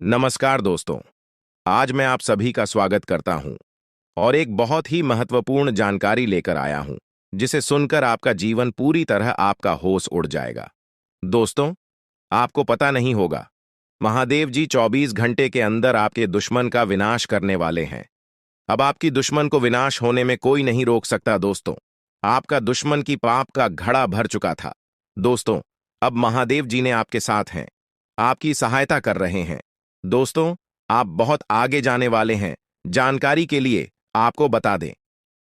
नमस्कार दोस्तों। आज मैं आप सभी का स्वागत करता हूं और एक बहुत ही महत्वपूर्ण जानकारी लेकर आया हूं, जिसे सुनकर आपका जीवन पूरी तरह आपका होश उड़ जाएगा। दोस्तों, आपको पता नहीं होगा, महादेव जी 24 घंटे के अंदर आपके दुश्मन का विनाश करने वाले हैं। अब आपकी दुश्मन को विनाश होने में कोई नहीं रोक सकता दोस्तों। आपका दुश्मन की पाप का घड़ा भर चुका था। दोस्तों, अब महादेव जी ने आपके साथ हैं, आपकी सहायता कर रहे हैं। दोस्तों, आप बहुत आगे जाने वाले हैं। जानकारी के लिए आपको बता दें,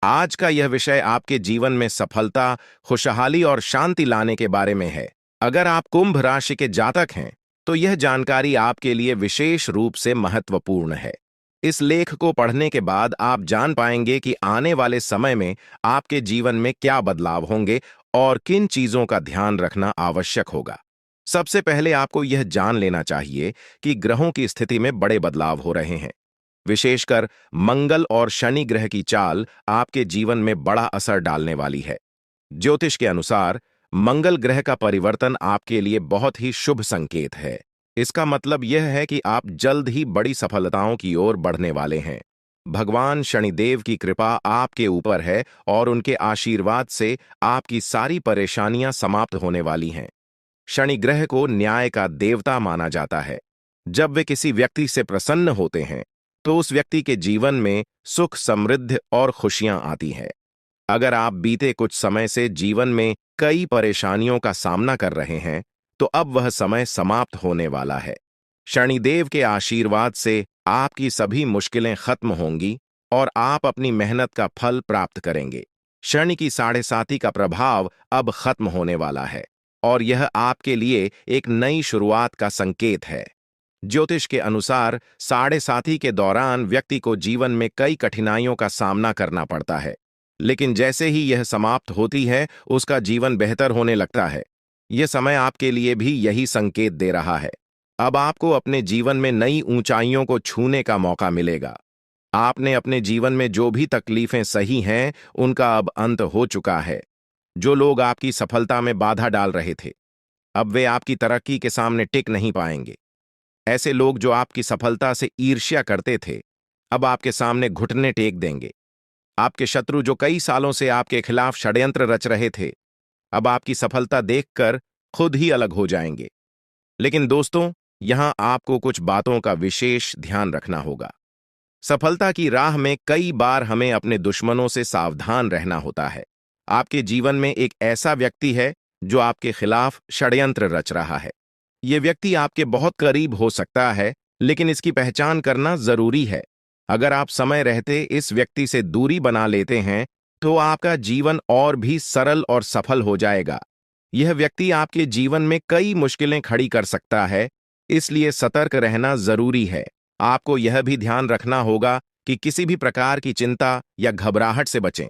आज का यह विषय आपके जीवन में सफलता, खुशहाली और शांति लाने के बारे में है। अगर आप कुंभ राशि के जातक हैं, तो यह जानकारी आपके लिए विशेष रूप से महत्वपूर्ण है। इस लेख को पढ़ने के बाद आप जान पाएंगे कि आने वाले समय में आपके जीवन में क्या बदलाव होंगे और किन चीजों का ध्यान रखना आवश्यक होगा। सबसे पहले आपको यह जान लेना चाहिए कि ग्रहों की स्थिति में बड़े बदलाव हो रहे हैं। विशेषकर मंगल और शनि ग्रह की चाल आपके जीवन में बड़ा असर डालने वाली है। ज्योतिष के अनुसार मंगल ग्रह का परिवर्तन आपके लिए बहुत ही शुभ संकेत है। इसका मतलब यह है कि आप जल्द ही बड़ी सफलताओं की ओर बढ़ने वाले हैं। भगवान शनिदेव की कृपा आपके ऊपर है और उनके आशीर्वाद से आपकी सारी परेशानियां समाप्त होने वाली हैं। शनि ग्रह को न्याय का देवता माना जाता है। जब वे किसी व्यक्ति से प्रसन्न होते हैं, तो उस व्यक्ति के जीवन में सुख, समृद्धि और खुशियां आती हैं। अगर आप बीते कुछ समय से जीवन में कई परेशानियों का सामना कर रहे हैं, तो अब वह समय समाप्त होने वाला है। शनिदेव के आशीर्वाद से आपकी सभी मुश्किलें खत्म होंगी और आप अपनी मेहनत का फल प्राप्त करेंगे। शनि की साढ़े साती का प्रभाव अब खत्म होने वाला है और यह आपके लिए एक नई शुरुआत का संकेत है। ज्योतिष के अनुसार साढ़े साती के दौरान व्यक्ति को जीवन में कई कठिनाइयों का सामना करना पड़ता है, लेकिन जैसे ही यह समाप्त होती है, उसका जीवन बेहतर होने लगता है। यह समय आपके लिए भी यही संकेत दे रहा है। अब आपको अपने जीवन में नई ऊंचाइयों को छूने का मौका मिलेगा। आपने अपने जीवन में जो भी तकलीफें सही हैं, उनका अब अंत हो चुका है। जो लोग आपकी सफलता में बाधा डाल रहे थे, अब वे आपकी तरक्की के सामने टिक नहीं पाएंगे। ऐसे लोग जो आपकी सफलता से ईर्ष्या करते थे, अब आपके सामने घुटने टेक देंगे। आपके शत्रु जो कई सालों से आपके खिलाफ षड्यंत्र रच रहे थे, अब आपकी सफलता देखकर खुद ही अलग हो जाएंगे। लेकिन दोस्तों, यहां आपको कुछ बातों का विशेष ध्यान रखना होगा। सफलता की राह में कई बार हमें अपने दुश्मनों से सावधान रहना होता है। आपके जीवन में एक ऐसा व्यक्ति है जो आपके खिलाफ षड्यंत्र रच रहा है। यह व्यक्ति आपके बहुत करीब हो सकता है, लेकिन इसकी पहचान करना जरूरी है। अगर आप समय रहते इस व्यक्ति से दूरी बना लेते हैं, तो आपका जीवन और भी सरल और सफल हो जाएगा। यह व्यक्ति आपके जीवन में कई मुश्किलें खड़ी कर सकता है, इसलिए सतर्क रहना जरूरी है। आपको यह भी ध्यान रखना होगा कि किसी भी प्रकार की चिंता या घबराहट से बचें।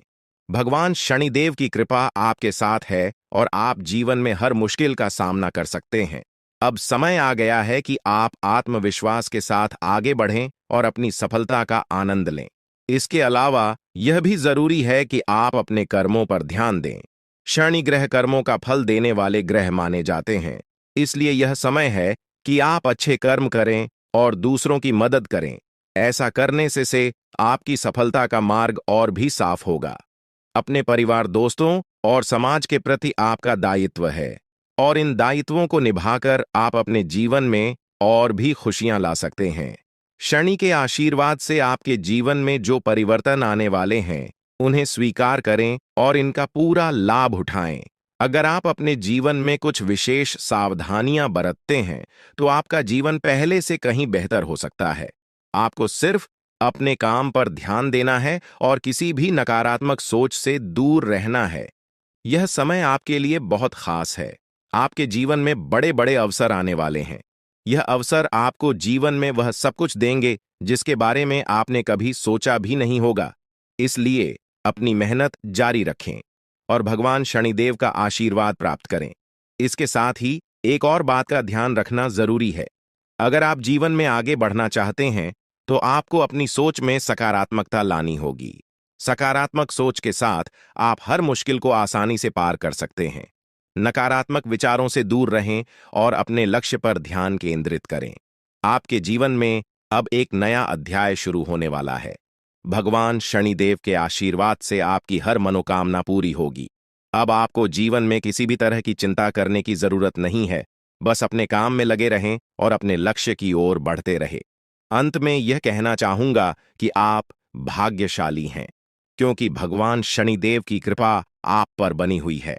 भगवान शनिदेव की कृपा आपके साथ है और आप जीवन में हर मुश्किल का सामना कर सकते हैं। अब समय आ गया है कि आप आत्मविश्वास के साथ आगे बढ़ें और अपनी सफलता का आनंद लें। इसके अलावा यह भी जरूरी है कि आप अपने कर्मों पर ध्यान दें। शनि ग्रह कर्मों का फल देने वाले ग्रह माने जाते हैं, इसलिए यह समय है कि आप अच्छे कर्म करें और दूसरों की मदद करें। ऐसा करने से आपकी सफलता का मार्ग और भी साफ होगा। अपने परिवार, दोस्तों और समाज के प्रति आपका दायित्व है और इन दायित्वों को निभाकर आप अपने जीवन में और भी खुशियां ला सकते हैं। शनि के आशीर्वाद से आपके जीवन में जो परिवर्तन आने वाले हैं, उन्हें स्वीकार करें और इनका पूरा लाभ उठाएं। अगर आप अपने जीवन में कुछ विशेष सावधानियां बरतते हैं, तो आपका जीवन पहले से कहीं बेहतर हो सकता है। आपको सिर्फ अपने काम पर ध्यान देना है और किसी भी नकारात्मक सोच से दूर रहना है। यह समय आपके लिए बहुत खास है। आपके जीवन में बड़े बड़े अवसर आने वाले हैं। यह अवसर आपको जीवन में वह सब कुछ देंगे जिसके बारे में आपने कभी सोचा भी नहीं होगा। इसलिए अपनी मेहनत जारी रखें और भगवान शनिदेव का आशीर्वाद प्राप्त करें। इसके साथ ही एक और बात का ध्यान रखना जरूरी है। अगर आप जीवन में आगे बढ़ना चाहते हैं, तो आपको अपनी सोच में सकारात्मकता लानी होगी। सकारात्मक सोच के साथ आप हर मुश्किल को आसानी से पार कर सकते हैं। नकारात्मक विचारों से दूर रहें और अपने लक्ष्य पर ध्यान केंद्रित करें। आपके जीवन में अब एक नया अध्याय शुरू होने वाला है। भगवान शनिदेव के आशीर्वाद से आपकी हर मनोकामना पूरी होगी। अब आपको जीवन में किसी भी तरह की चिंता करने की जरूरत नहीं है। बस अपने काम में लगे रहें और अपने लक्ष्य की ओर बढ़ते रहें। अंत में यह कहना चाहूंगा कि आप भाग्यशाली हैं, क्योंकि भगवान शनिदेव की कृपा आप पर बनी हुई है।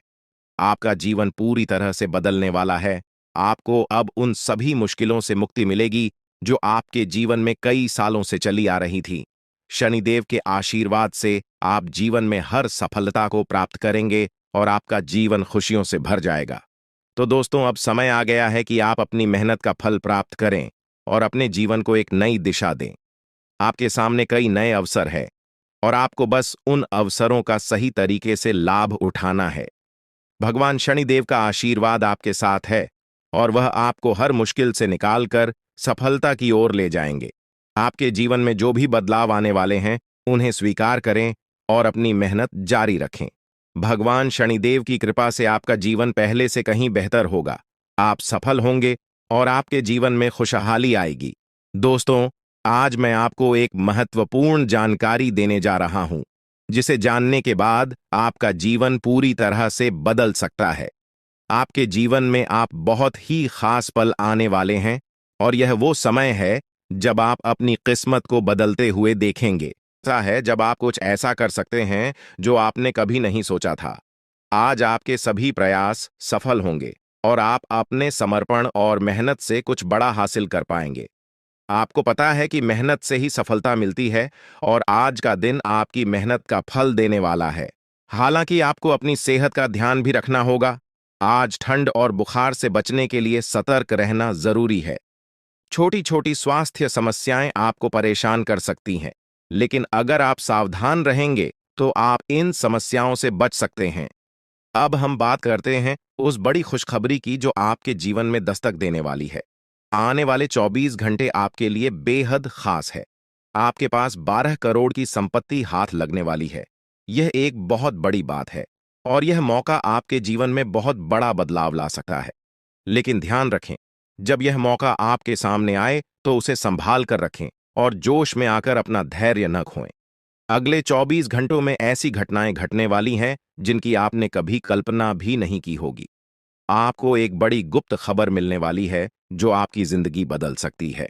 आपका जीवन पूरी तरह से बदलने वाला है। आपको अब उन सभी मुश्किलों से मुक्ति मिलेगी जो आपके जीवन में कई सालों से चली आ रही थी। शनिदेव के आशीर्वाद से आप जीवन में हर सफलता को प्राप्त करेंगे और आपका जीवन खुशियों से भर जाएगा। तो दोस्तों, अब समय आ गया है कि आप अपनी मेहनत का फल प्राप्त करें और अपने जीवन को एक नई दिशा दें। आपके सामने कई नए अवसर हैं और आपको बस उन अवसरों का सही तरीके से लाभ उठाना है। भगवान शनिदेव का आशीर्वाद आपके साथ है और वह आपको हर मुश्किल से निकालकर सफलता की ओर ले जाएंगे। आपके जीवन में जो भी बदलाव आने वाले हैं, उन्हें स्वीकार करें और अपनी मेहनत जारी रखें। भगवान शनिदेव की कृपा से आपका जीवन पहले से कहीं बेहतर होगा। आप सफल होंगे और आपके जीवन में खुशहाली आएगी। दोस्तों, आज मैं आपको एक महत्वपूर्ण जानकारी देने जा रहा हूं, जिसे जानने के बाद आपका जीवन पूरी तरह से बदल सकता है। आपके जीवन में आप बहुत ही खास पल आने वाले हैं और यह वो समय है जब आप अपनी किस्मत को बदलते हुए देखेंगे। ऐसा है जब आप कुछ ऐसा कर सकते हैं जो आपने कभी नहीं सोचा था। आज आपके सभी प्रयास सफल होंगे और आप अपने समर्पण और मेहनत से कुछ बड़ा हासिल कर पाएंगे। आपको पता है कि मेहनत से ही सफलता मिलती है और आज का दिन आपकी मेहनत का फल देने वाला है। हालांकि आपको अपनी सेहत का ध्यान भी रखना होगा। आज ठंड और बुखार से बचने के लिए सतर्क रहना जरूरी है। छोटी छोटी स्वास्थ्य समस्याएं आपको परेशान कर सकती हैं, लेकिन अगर आप सावधान रहेंगे तो आप इन समस्याओं से बच सकते हैं। अब हम बात करते हैं उस बड़ी खुशखबरी की जो आपके जीवन में दस्तक देने वाली है। आने वाले 24 घंटे आपके लिए बेहद खास है। आपके पास 12 करोड़ की संपत्ति हाथ लगने वाली है। यह एक बहुत बड़ी बात है और यह मौका आपके जीवन में बहुत बड़ा बदलाव ला सकता है। लेकिन ध्यान रखें, जब यह मौका आपके सामने आए तो उसे संभाल कर रखें और जोश में आकर अपना धैर्य न खोएं। अगले 24 घंटों में ऐसी घटनाएं घटने वाली हैं जिनकी आपने कभी कल्पना भी नहीं की होगी। आपको एक बड़ी गुप्त खबर मिलने वाली है जो आपकी जिंदगी बदल सकती है।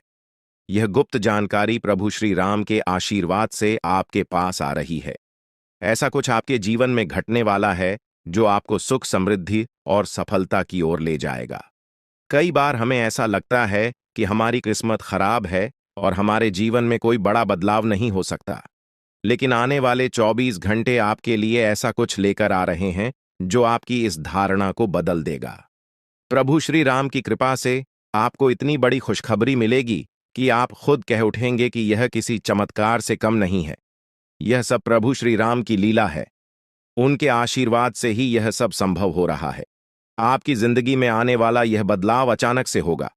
यह गुप्त जानकारी प्रभु श्री राम के आशीर्वाद से आपके पास आ रही है। ऐसा कुछ आपके जीवन में घटने वाला है जो आपको सुख, समृद्धि और सफलता की ओर ले जाएगा। कई बार हमें ऐसा लगता है कि हमारी किस्मत खराब है और हमारे जीवन में कोई बड़ा बदलाव नहीं हो सकता। लेकिन आने वाले 24 घंटे आपके लिए ऐसा कुछ लेकर आ रहे हैं जो आपकी इस धारणा को बदल देगा। प्रभु श्री राम की कृपा से आपको इतनी बड़ी खुशखबरी मिलेगी कि आप खुद कह उठेंगे कि यह किसी चमत्कार से कम नहीं है। यह सब प्रभु श्री राम की लीला है। उनके आशीर्वाद से ही यह सब संभव हो रहा है। आपकी जिंदगी में आने वाला यह बदलाव अचानक से होगा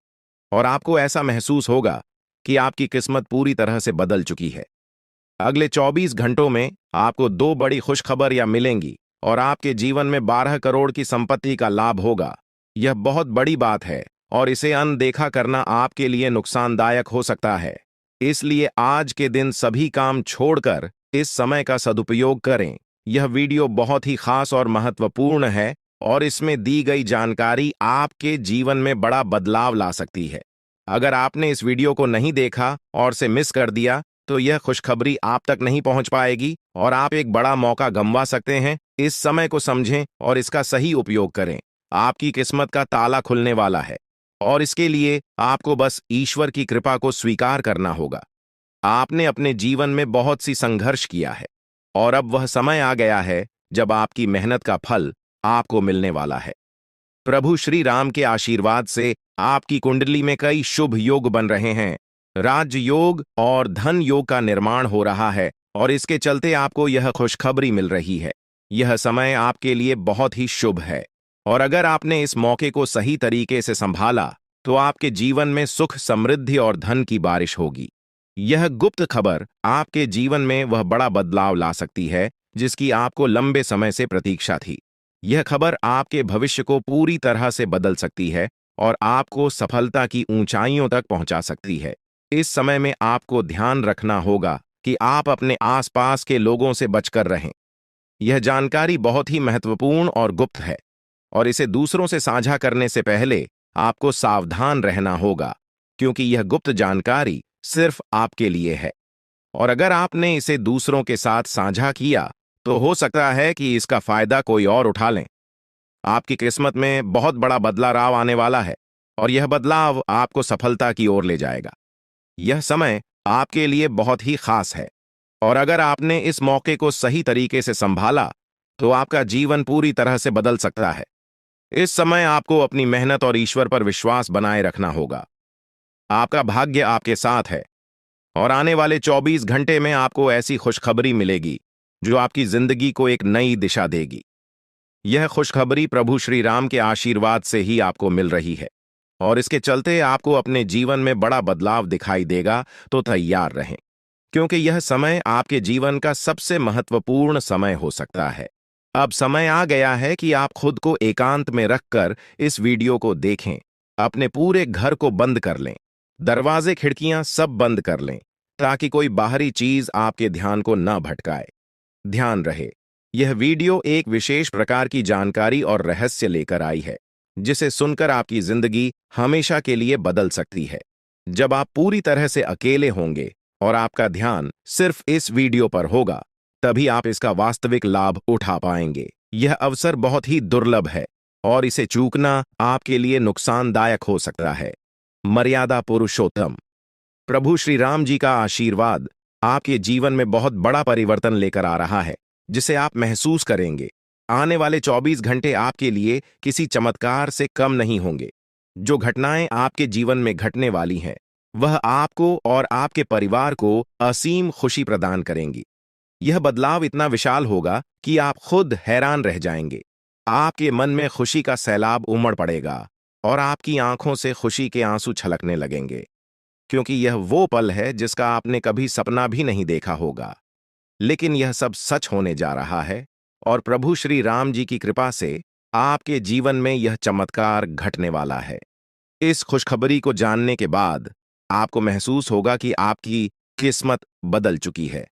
और आपको ऐसा महसूस होगा कि आपकी किस्मत पूरी तरह से बदल चुकी है। अगले 24 घंटों में आपको 2 बड़ी खुशखबरियां मिलेंगी और आपके जीवन में 12 करोड़ की संपत्ति का लाभ होगा। यह बहुत बड़ी बात है और इसे अनदेखा करना आपके लिए नुकसानदायक हो सकता है। इसलिए आज के दिन सभी काम छोड़कर इस समय का सदुपयोग करें। यह वीडियो बहुत ही खास और महत्वपूर्ण है और इसमें दी गई जानकारी आपके जीवन में बड़ा बदलाव ला सकती है। अगर आपने इस वीडियो को नहीं देखा और से मिस कर दिया तो यह खुशखबरी आप तक नहीं पहुंच पाएगी और आप एक बड़ा मौका गंवा सकते हैं। इस समय को समझें और इसका सही उपयोग करें। आपकी किस्मत का ताला खुलने वाला है और इसके लिए आपको बस ईश्वर की कृपा को स्वीकार करना होगा। आपने अपने जीवन में बहुत सी संघर्ष किया है और अब वह समय आ गया है जब आपकी मेहनत का फल आपको मिलने वाला है। प्रभु श्री राम के आशीर्वाद से आपकी कुंडली में कई शुभ योग बन रहे हैं। राजयोग और धन योग का निर्माण हो रहा है और इसके चलते आपको यह खुशखबरी मिल रही है। यह समय आपके लिए बहुत ही शुभ है और अगर आपने इस मौके को सही तरीके से संभाला तो आपके जीवन में सुख, समृद्धि और धन की बारिश होगी। यह गुप्त खबर आपके जीवन में वह बड़ा बदलाव ला सकती है जिसकी आपको लंबे समय से प्रतीक्षा थी। यह खबर आपके भविष्य को पूरी तरह से बदल सकती है और आपको सफलता की ऊंचाइयों तक पहुंचा सकती है। इस समय में आपको ध्यान रखना होगा कि आप अपने आसपास के लोगों से बचकर रहें। यह जानकारी बहुत ही महत्वपूर्ण और गुप्त है, और इसे दूसरों से साझा करने से पहले आपको सावधान रहना होगा, क्योंकि यह गुप्त जानकारी सिर्फ आपके लिए है। और अगर आपने इसे दूसरों के साथ साझा किया, तो हो सकता है कि इसका फायदा कोई और उठा लें। आपकी किस्मत में बहुत बड़ा बदलाव आने वाला है, और यह बदलाव आपको सफलता की ओर ले जाएगा। यह समय आपके लिए बहुत ही खास है, और अगर आपने इस मौके को सही तरीके से संभाला, तो आपका जीवन पूरी तरह से बदल सकता है। इस समय आपको अपनी मेहनत और ईश्वर पर विश्वास बनाए रखना होगा। आपका भाग्य आपके साथ है, और आने वाले 24 घंटे में आपको ऐसी खुशखबरी मिलेगी जो आपकी जिंदगी को एक नई दिशा देगी। यह खुशखबरी प्रभु श्री राम के आशीर्वाद से ही आपको मिल रही है, और इसके चलते आपको अपने जीवन में बड़ा बदलाव दिखाई देगा। तो तैयार रहें, क्योंकि यह समय आपके जीवन का सबसे महत्वपूर्ण समय हो सकता है। अब समय आ गया है कि आप खुद को एकांत में रखकर इस वीडियो को देखें। अपने पूरे घर को बंद कर लें, दरवाजे खिड़कियां सब बंद कर लें, ताकि कोई बाहरी चीज आपके ध्यान को न भटकाए। ध्यान रहे, यह वीडियो एक विशेष प्रकार की जानकारी और रहस्य लेकर आई है, जिसे सुनकर आपकी जिंदगी हमेशा के लिए बदल सकती है। जब आप पूरी तरह से अकेले होंगे और आपका ध्यान सिर्फ इस वीडियो पर होगा, तभी आप इसका वास्तविक लाभ उठा पाएंगे। यह अवसर बहुत ही दुर्लभ है, और इसे चूकना आपके लिए नुकसानदायक हो सकता है। मर्यादा पुरुषोत्तम प्रभु श्री राम जी का आशीर्वाद आपके जीवन में बहुत बड़ा परिवर्तन लेकर आ रहा है, जिसे आप महसूस करेंगे। आने वाले 24 घंटे आपके लिए किसी चमत्कार से कम नहीं होंगे। जो घटनाएं आपके जीवन में घटने वाली हैं, वह आपको और आपके परिवार को असीम खुशी प्रदान करेंगी। यह बदलाव इतना विशाल होगा कि आप खुद हैरान रह जाएंगे। आपके मन में खुशी का सैलाब उमड़ पड़ेगा, और आपकी आंखों से खुशी के आंसू छलकने लगेंगे, क्योंकि यह वो पल है जिसका आपने कभी सपना भी नहीं देखा होगा। लेकिन यह सब सच होने जा रहा है, और प्रभु श्री राम जी की कृपा से आपके जीवन में यह चमत्कार घटने वाला है। इस खुशखबरी को जानने के बाद आपको महसूस होगा कि आपकी किस्मत बदल चुकी है।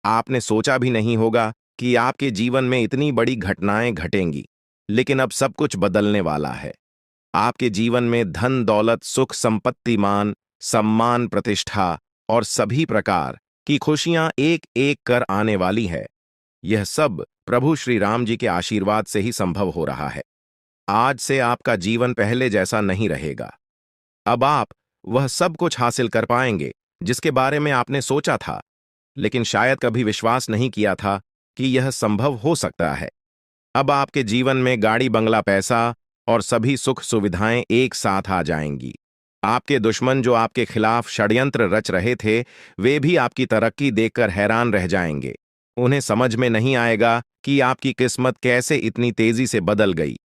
आपने सोचा भी नहीं होगा कि आपके जीवन में इतनी बड़ी घटनाएं घटेंगी, लेकिन अब सब कुछ बदलने वाला है। आपके जीवन में धन दौलत सुख संपत्ति मान सम्मान प्रतिष्ठा और सभी प्रकार की खुशियां एक एक कर आने वाली है। यह सब प्रभु श्री राम जी के आशीर्वाद से ही संभव हो रहा है। आज से आपका जीवन पहले जैसा नहीं रहेगा। अब आप वह सब कुछ हासिल कर पाएंगे जिसके बारे में आपने सोचा था, लेकिन शायद कभी विश्वास नहीं किया था कि यह संभव हो सकता है। अब आपके जीवन में गाड़ी बंगला पैसा और सभी सुख सुविधाएं एक साथ आ जाएंगी। आपके दुश्मन जो आपके खिलाफ षड्यंत्र रच रहे थे, वे भी आपकी तरक्की देखकर हैरान रह जाएंगे। उन्हें समझ में नहीं आएगा कि आपकी किस्मत कैसे इतनी तेजी से बदल गई।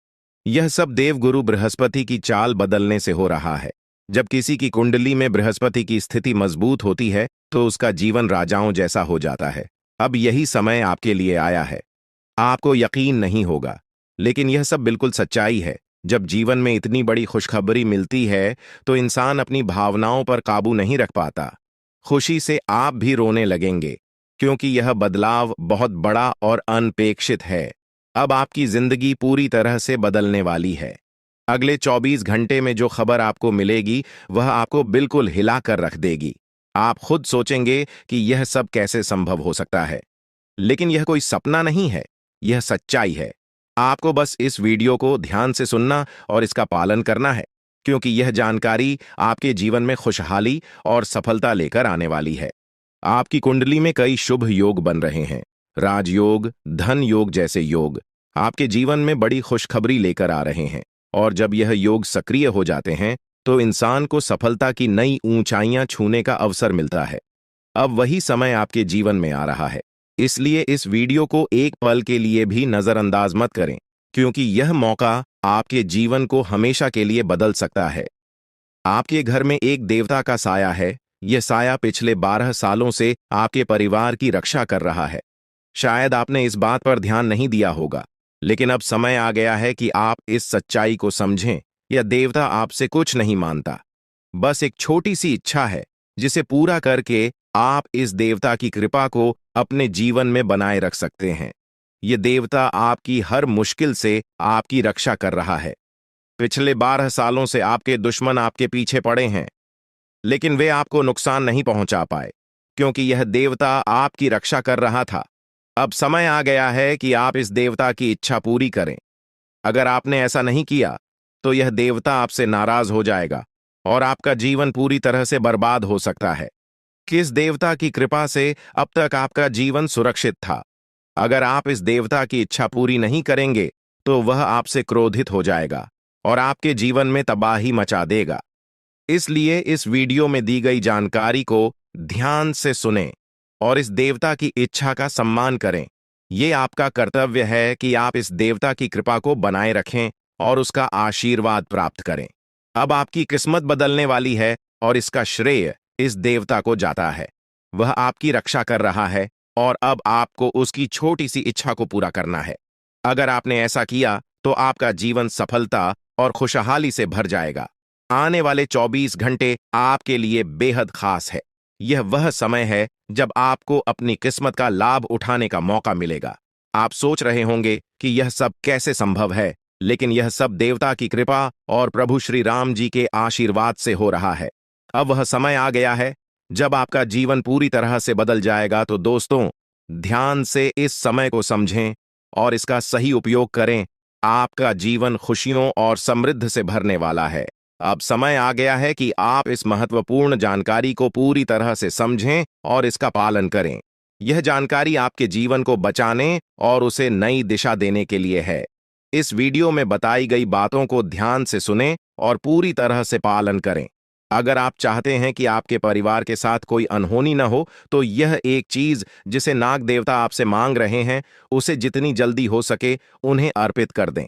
यह सब देवगुरु बृहस्पति की चाल बदलने से हो रहा है। जब किसी की कुंडली में बृहस्पति की स्थिति मजबूत होती है, तो उसका जीवन राजाओं जैसा हो जाता है। अब यही समय आपके लिए आया है। आपको यकीन नहीं होगा, लेकिन यह सब बिल्कुल सच्चाई है। जब जीवन में इतनी बड़ी खुशखबरी मिलती है, तो इंसान अपनी भावनाओं पर काबू नहीं रख पाता। खुशी से आप भी रोने लगेंगे, क्योंकि यह बदलाव बहुत बड़ा और अनपेक्षित है। अब आपकी जिंदगी पूरी तरह से बदलने वाली है। अगले 24 घंटे में जो खबर आपको मिलेगी, वह आपको बिल्कुल हिला कर रख देगी। आप खुद सोचेंगे कि यह सब कैसे संभव हो सकता है, लेकिन यह कोई सपना नहीं है, यह सच्चाई है। आपको बस इस वीडियो को ध्यान से सुनना और इसका पालन करना है, क्योंकि यह जानकारी आपके जीवन में खुशहाली और सफलता लेकर आने वाली है। आपकी कुंडली में कई शुभ योग बन रहे हैं। राजयोग, धन योग जैसे योग आपके जीवन में बड़ी खुशखबरी लेकर आ रहे हैं, और जब यह योग सक्रिय हो जाते हैं, तो इंसान को सफलता की नई ऊंचाइयां छूने का अवसर मिलता है। अब वही समय आपके जीवन में आ रहा है, इसलिए इस वीडियो को एक पल के लिए भी नजरअंदाज मत करें, क्योंकि यह मौका आपके जीवन को हमेशा के लिए बदल सकता है। आपके घर में एक देवता का साया है। यह साया पिछले 12 सालों से आपके परिवार की रक्षा कर रहा है। शायद आपने इस बात पर ध्यान नहीं दिया होगा, लेकिन अब समय आ गया है कि आप इस सच्चाई को समझें। यह देवता आपसे कुछ नहीं मानता, बस एक छोटी सी इच्छा है जिसे पूरा करके आप इस देवता की कृपा को अपने जीवन में बनाए रख सकते हैं। ये देवता आपकी हर मुश्किल से आपकी रक्षा कर रहा है। पिछले 12 सालों से आपके दुश्मन आपके पीछे पड़े हैं, लेकिन वे आपको नुकसान नहीं पहुंचा पाए, क्योंकि यह देवता आपकी रक्षा कर रहा था। अब समय आ गया है कि आप इस देवता की इच्छा पूरी करें। अगर आपने ऐसा नहीं किया, तो यह देवता आपसे नाराज हो जाएगा और आपका जीवन पूरी तरह से बर्बाद हो सकता है। किस देवता की कृपा से अब तक आपका जीवन सुरक्षित था? अगर आप इस देवता की इच्छा पूरी नहीं करेंगे, तो वह आपसे क्रोधित हो जाएगा और आपके जीवन में तबाही मचा देगा। इसलिए इस वीडियो में दी गई जानकारी को ध्यान से सुनें और इस देवता की इच्छा का सम्मान करें। ये आपका कर्तव्य है कि आप इस देवता की कृपा को बनाए रखें और उसका आशीर्वाद प्राप्त करें। अब आपकी किस्मत बदलने वाली है और इसका श्रेय इस देवता को जाता है। वह आपकी रक्षा कर रहा है और अब आपको उसकी छोटी सी इच्छा को पूरा करना है। अगर आपने ऐसा किया, तो आपका जीवन सफलता और खुशहाली से भर जाएगा। आने वाले 24 घंटे आपके लिए बेहद खास है। यह वह समय है जब आपको अपनी किस्मत का लाभ उठाने का मौका मिलेगा। आप सोच रहे होंगे कि यह सब कैसे संभव है, लेकिन यह सब देवता की कृपा और प्रभु श्री राम जी के आशीर्वाद से हो रहा है। अब वह समय आ गया है जब आपका जीवन पूरी तरह से बदल जाएगा। तो दोस्तों, ध्यान से इस समय को समझें और इसका सही उपयोग करें। आपका जीवन खुशियों और समृद्धि से भरने वाला है। अब समय आ गया है कि आप इस महत्वपूर्ण जानकारी को पूरी तरह से समझें और इसका पालन करें। यह जानकारी आपके जीवन को बचाने और उसे नई दिशा देने के लिए है। इस वीडियो में बताई गई बातों को ध्यान से सुनें और पूरी तरह से पालन करें। अगर आप चाहते हैं कि आपके परिवार के साथ कोई अनहोनी न हो, तो यह एक चीज जिसे नाग देवता आपसे मांग रहे हैं, उसे जितनी जल्दी हो सके उन्हें अर्पित कर दें,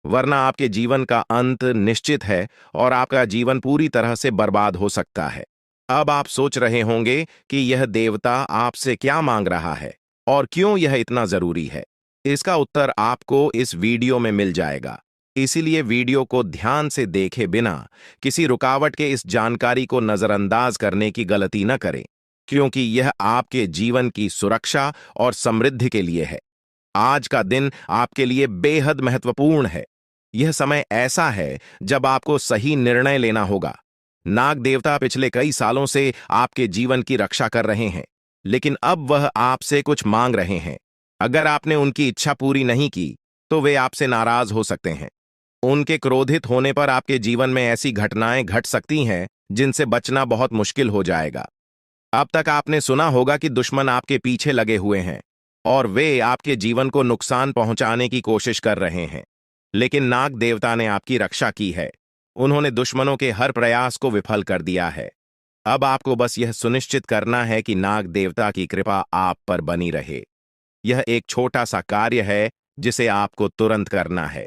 वरना आपके जीवन का अंत निश्चित है और आपका जीवन पूरी तरह से बर्बाद हो सकता है। अब आप सोच रहे होंगे कि यह देवता आपसे क्या मांग रहा है और क्यों यह इतना जरूरी है। इसका उत्तर आपको इस वीडियो में मिल जाएगा। इसीलिए वीडियो को ध्यान से देखे बिना किसी रुकावट के इस जानकारी को नजरअंदाज करने की गलती न करें, क्योंकि यह आपके जीवन की सुरक्षा और समृद्धि के लिए है। आज का दिन आपके लिए बेहद महत्वपूर्ण है। यह समय ऐसा है जब आपको सही निर्णय लेना होगा। नाग देवता पिछले कई सालों से आपके जीवन की रक्षा कर रहे हैं, लेकिन अब वह आपसे कुछ मांग रहे हैं। अगर आपने उनकी इच्छा पूरी नहीं की, तो वे आपसे नाराज हो सकते हैं। उनके क्रोधित होने पर आपके जीवन में ऐसी घटनाएं घट सकती हैं जिनसे बचना बहुत मुश्किल हो जाएगा। अब तक आपने सुना होगा कि दुश्मन आपके पीछे लगे हुए हैं और वे आपके जीवन को नुकसान पहुंचाने की कोशिश कर रहे हैं, लेकिन नाग देवता ने आपकी रक्षा की है। उन्होंने दुश्मनों के हर प्रयास को विफल कर दिया है। अब आपको बस यह सुनिश्चित करना है कि नाग देवता की कृपा आप पर बनी रहे। यह एक छोटा सा कार्य है जिसे आपको तुरंत करना है।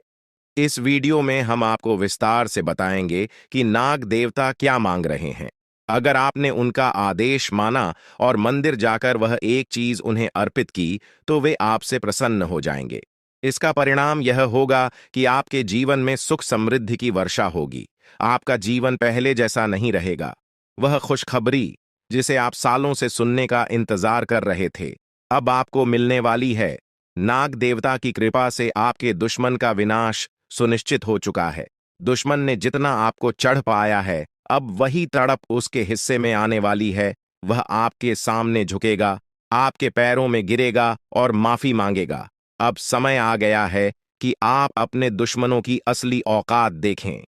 इस वीडियो में हम आपको विस्तार से बताएंगे कि नाग देवता क्या मांग रहे हैं। अगर आपने उनका आदेश माना और मंदिर जाकर वह एक चीज उन्हें अर्पित की, तो वे आपसे प्रसन्न हो जाएंगे। इसका परिणाम यह होगा कि आपके जीवन में सुख समृद्धि की वर्षा होगी। आपका जीवन पहले जैसा नहीं रहेगा। वह खुशखबरी जिसे आप सालों से सुनने का इंतजार कर रहे थे, अब आपको मिलने वाली है। नाग देवता की कृपा से आपके दुश्मन का विनाश सुनिश्चित हो चुका है। दुश्मन ने जितना आपको चढ़ पाया है, अब वही तड़प उसके हिस्से में आने वाली है। वह आपके सामने झुकेगा, आपके पैरों में गिरेगा और माफी मांगेगा। अब समय आ गया है कि आप अपने दुश्मनों की असली औकात देखें।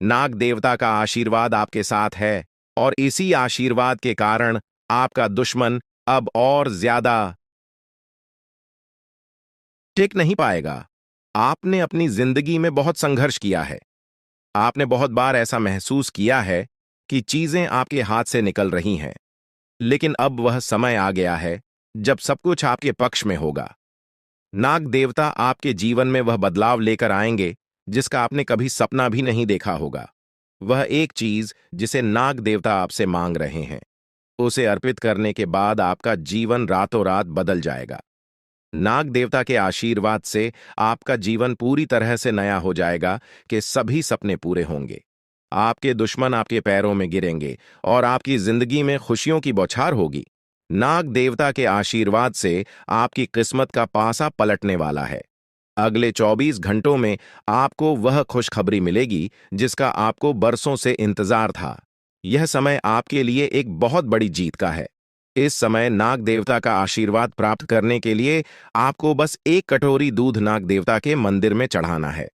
नाग देवता का आशीर्वाद आपके साथ है और इसी आशीर्वाद के कारण आपका दुश्मन अब और ज्यादा टिक नहीं पाएगा। आपने अपनी जिंदगी में बहुत संघर्ष किया है। आपने बहुत बार ऐसा महसूस किया है कि चीजें आपके हाथ से निकल रही हैं, लेकिन अब वह समय आ गया है जब सब कुछ आपके पक्ष में होगा। नाग देवता आपके जीवन में वह बदलाव लेकर आएंगे जिसका आपने कभी सपना भी नहीं देखा होगा। वह एक चीज जिसे नाग देवता आपसे मांग रहे हैं, उसे अर्पित करने के बाद आपका जीवन रातों रात बदल जाएगा। नाग देवता के आशीर्वाद से आपका जीवन पूरी तरह से नया हो जाएगा कि सभी सपने पूरे होंगे। आपके दुश्मन आपके पैरों में गिरेंगे और आपकी जिंदगी में खुशियों की बौछार होगी। नाग देवता के आशीर्वाद से आपकी किस्मत का पासा पलटने वाला है। अगले 24 घंटों में आपको वह खुशखबरी मिलेगी जिसका आपको बरसों से इंतजार था। यह समय आपके लिए एक बहुत बड़ी जीत का है। इस समय नाग देवता का आशीर्वाद प्राप्त करने के लिए आपको बस एक कटोरी दूध नाग देवता के मंदिर में चढ़ाना है।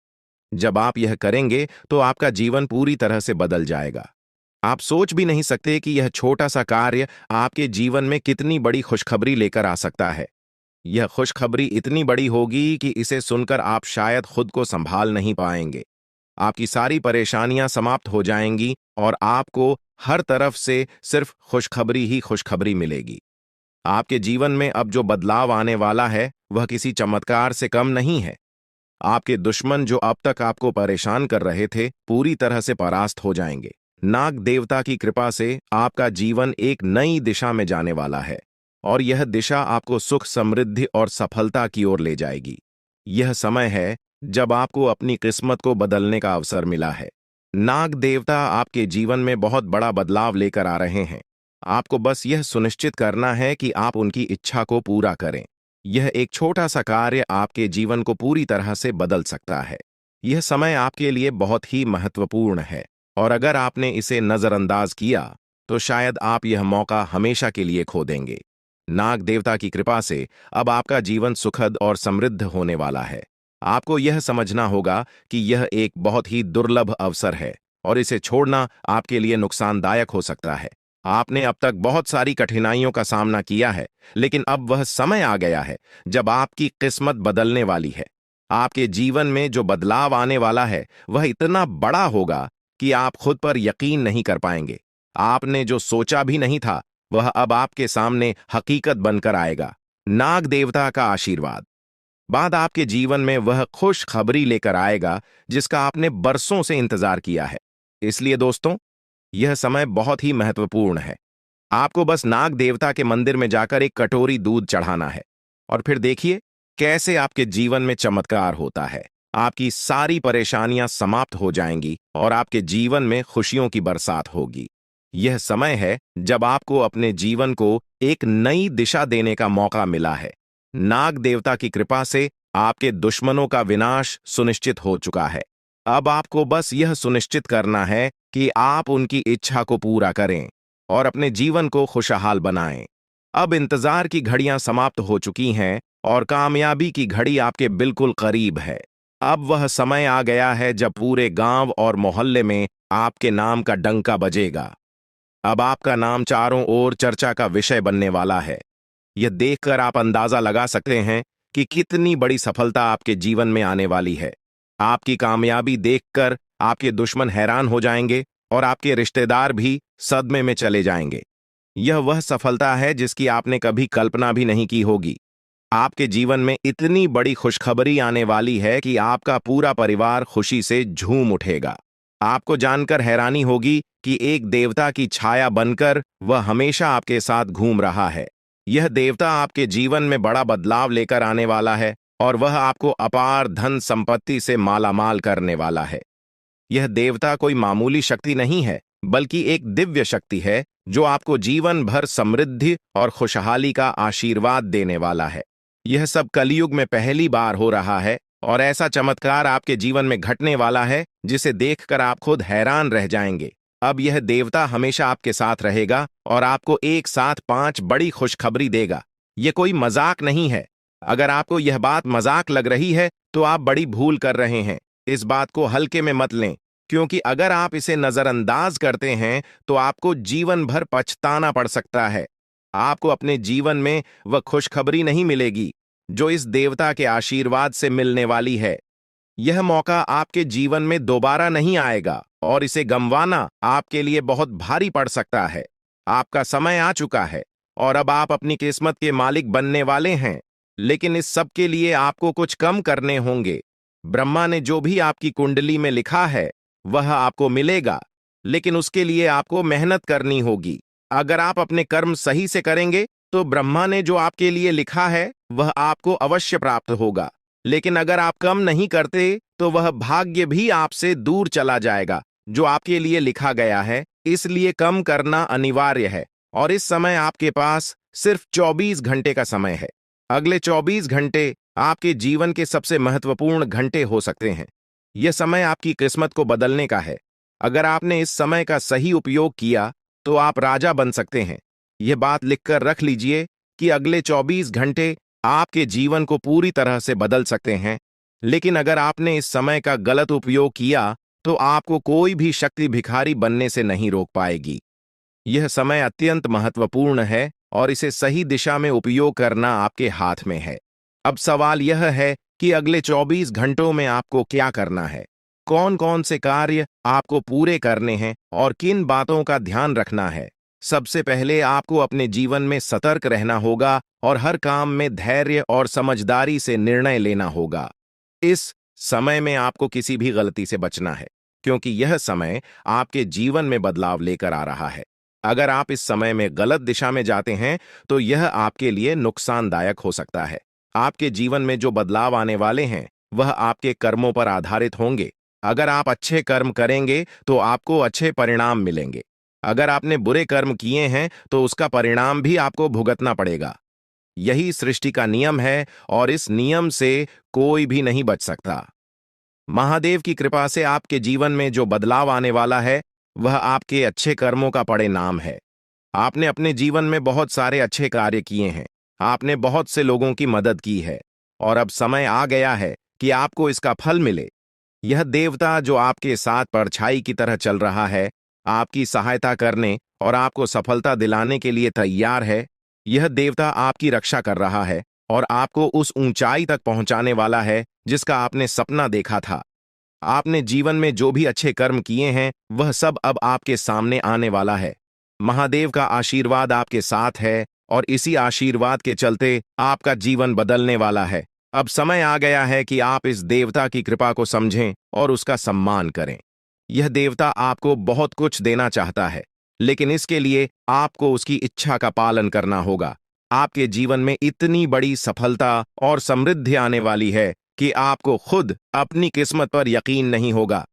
जब आप यह करेंगे तो आपका जीवन पूरी तरह से बदल जाएगा। आप सोच भी नहीं सकते कि यह छोटा सा कार्य आपके जीवन में कितनी बड़ी खुशखबरी लेकर आ सकता है। यह खुशखबरी इतनी बड़ी होगी कि इसे सुनकर आप शायद खुद को संभाल नहीं पाएंगे। आपकी सारी परेशानियां समाप्त हो जाएंगी और आपको हर तरफ से सिर्फ खुशखबरी ही खुशखबरी मिलेगी। आपके जीवन में अब जो बदलाव आने वाला है वह किसी चमत्कार से कम नहीं है। आपके दुश्मन जो अब तक आपको परेशान कर रहे थे पूरी तरह से परास्त हो जाएंगे। नाग देवता की कृपा से आपका जीवन एक नई दिशा में जाने वाला है और यह दिशा आपको सुख, समृद्धि और सफलता की ओर ले जाएगी। यह समय है जब आपको अपनी किस्मत को बदलने का अवसर मिला है। नाग देवता आपके जीवन में बहुत बड़ा बदलाव लेकर आ रहे हैं। आपको बस यह सुनिश्चित करना है कि आप उनकी इच्छा को पूरा करें। यह एक छोटा सा कार्य आपके जीवन को पूरी तरह से बदल सकता है। यह समय आपके लिए बहुत ही महत्वपूर्ण है और अगर आपने इसे नजरअंदाज किया तो शायद आप यह मौका हमेशा के लिए खो देंगे। नाग देवता की कृपा से अब आपका जीवन सुखद और समृद्ध होने वाला है। आपको यह समझना होगा कि यह एक बहुत ही दुर्लभ अवसर है और इसे छोड़ना आपके लिए नुकसानदायक हो सकता है। आपने अब तक बहुत सारी कठिनाइयों का सामना किया है, लेकिन अब वह समय आ गया है जब आपकी किस्मत बदलने वाली है। आपके जीवन में जो बदलाव आने वाला है वह इतना बड़ा होगा कि आप खुद पर यकीन नहीं कर पाएंगे। आपने जो सोचा भी नहीं था वह अब आपके सामने हकीकत बनकर आएगा। नाग देवता का आशीर्वाद बाद आपके जीवन में वह खुश खबरी लेकर आएगा जिसका आपने बरसों से इंतजार किया है। इसलिए दोस्तों, यह समय बहुत ही महत्वपूर्ण है। आपको बस नाग देवता के मंदिर में जाकर एक कटोरी दूध चढ़ाना है और फिर देखिए कैसे आपके जीवन में चमत्कार होता है। आपकी सारी परेशानियां समाप्त हो जाएंगी और आपके जीवन में खुशियों की बरसात होगी। यह समय है जब आपको अपने जीवन को एक नई दिशा देने का मौका मिला है। नाग देवता की कृपा से आपके दुश्मनों का विनाश सुनिश्चित हो चुका है। अब आपको बस यह सुनिश्चित करना है कि आप उनकी इच्छा को पूरा करें और अपने जीवन को खुशहाल बनाएं। अब इंतजार की घड़ियां समाप्त हो चुकी हैं और कामयाबी की घड़ी आपके बिल्कुल करीब है। अब वह समय आ गया है जब पूरे गांव और मोहल्ले में आपके नाम का डंका बजेगा। अब आपका नाम चारों ओर चर्चा का विषय बनने वाला है। यह देखकर आप अंदाजा लगा सकते हैं कि कितनी बड़ी सफलता आपके जीवन में आने वाली है। आपकी कामयाबी देखकर आपके दुश्मन हैरान हो जाएंगे और आपके रिश्तेदार भी सदमे में चले जाएंगे। यह वह सफलता है जिसकी आपने कभी कल्पना भी नहीं की होगी। आपके जीवन में इतनी बड़ी खुशखबरी आने वाली है कि आपका पूरा परिवार खुशी से झूम उठेगा। आपको जानकर हैरानी होगी कि एक देवता की छाया बनकर वह हमेशा आपके साथ घूम रहा है। यह देवता आपके जीवन में बड़ा बदलाव लेकर आने वाला है और वह आपको अपार धन संपत्ति से मालामाल करने वाला है। यह देवता कोई मामूली शक्ति नहीं है, बल्कि एक दिव्य शक्ति है जो आपको जीवन भर समृद्धि और खुशहाली का आशीर्वाद देने वाला है। यह सब कलयुग में पहली बार हो रहा है और ऐसा चमत्कार आपके जीवन में घटने वाला है जिसे देखकर आप खुद हैरान रह जाएंगे। अब यह देवता हमेशा आपके साथ रहेगा और आपको एक साथ 5 बड़ी खुशखबरी देगा। यह कोई मजाक नहीं है। अगर आपको यह बात मजाक लग रही है तो आप बड़ी भूल कर रहे हैं। इस बात को हल्के में मत लें, क्योंकि अगर आप इसे नजरअंदाज करते हैं तो आपको जीवन भर पछताना पड़ सकता है। आपको अपने जीवन में वह खुशखबरी नहीं मिलेगी जो इस देवता के आशीर्वाद से मिलने वाली है। यह मौका आपके जीवन में दोबारा नहीं आएगा और इसे गंवाना आपके लिए बहुत भारी पड़ सकता है। आपका समय आ चुका है और अब आप अपनी किस्मत के मालिक बनने वाले हैं, लेकिन इस सब के लिए आपको कुछ कम करने होंगे। ब्रह्मा ने जो भी आपकी कुंडली में लिखा है वह आपको मिलेगा, लेकिन उसके लिए आपको मेहनत करनी होगी। अगर आप अपने कर्म सही से करेंगे तो ब्रह्मा ने जो आपके लिए लिखा है वह आपको अवश्य प्राप्त होगा। लेकिन अगर आप कम नहीं करते तो वह भाग्य भी आपसे दूर चला जाएगा जो आपके लिए लिखा गया है। इसलिए कम करना अनिवार्य है। और इस समय आपके पास सिर्फ 24 घंटे का समय है। अगले 24 घंटे आपके जीवन के सबसे महत्वपूर्ण घंटे हो सकते हैं। यह समय आपकी किस्मत को बदलने का है। अगर आपने इस समय का सही उपयोग किया तो आप राजा बन सकते हैं। यह बात लिखकर रख लीजिए कि अगले 24 घंटे आपके जीवन को पूरी तरह से बदल सकते हैं। लेकिन अगर आपने इस समय का गलत उपयोग किया तो आपको कोई भी शक्ति भिखारी बनने से नहीं रोक पाएगी। यह समय अत्यंत महत्वपूर्ण है और इसे सही दिशा में उपयोग करना आपके हाथ में है। अब सवाल यह है कि अगले 24 घंटों में आपको क्या करना है, कौन कौन से कार्य आपको पूरे करने हैं और किन बातों का ध्यान रखना है। सबसे पहले आपको अपने जीवन में सतर्क रहना होगा और हर काम में धैर्य और समझदारी से निर्णय लेना होगा। इस समय में आपको किसी भी गलती से बचना है, क्योंकि यह समय आपके जीवन में बदलाव लेकर आ रहा है। अगर आप इस समय में गलत दिशा में जाते हैं तो यह आपके लिए नुकसानदायक हो सकता है। आपके जीवन में जो बदलाव आने वाले हैं वह आपके कर्मों पर आधारित होंगे। अगर आप अच्छे कर्म करेंगे तो आपको अच्छे परिणाम मिलेंगे। अगर आपने बुरे कर्म किए हैं तो उसका परिणाम भी आपको भुगतना पड़ेगा। यही सृष्टि का नियम है और इस नियम से कोई भी नहीं बच सकता। महादेव की कृपा से आपके जीवन में जो बदलाव आने वाला है वह आपके अच्छे कर्मों का परिणाम है। आपने अपने जीवन में बहुत सारे अच्छे कार्य किए हैं, आपने बहुत से लोगों की मदद की है और अब समय आ गया है कि आपको इसका फल मिले। यह देवता जो आपके साथ परछाई की तरह चल रहा है, आपकी सहायता करने और आपको सफलता दिलाने के लिए तैयार है। यह देवता आपकी रक्षा कर रहा है और आपको उस ऊंचाई तक पहुंचाने वाला है जिसका आपने सपना देखा था। आपने जीवन में जो भी अच्छे कर्म किए हैं वह सब अब आपके सामने आने वाला है। महादेव का आशीर्वाद आपके साथ है और इसी आशीर्वाद के चलते आपका जीवन बदलने वाला है। अब समय आ गया है कि आप इस देवता की कृपा को समझें और उसका सम्मान करें। यह देवता आपको बहुत कुछ देना चाहता है, लेकिन इसके लिए आपको उसकी इच्छा का पालन करना होगा। आपके जीवन में इतनी बड़ी सफलता और समृद्धि आने वाली है कि आपको खुद अपनी किस्मत पर यकीन नहीं होगा।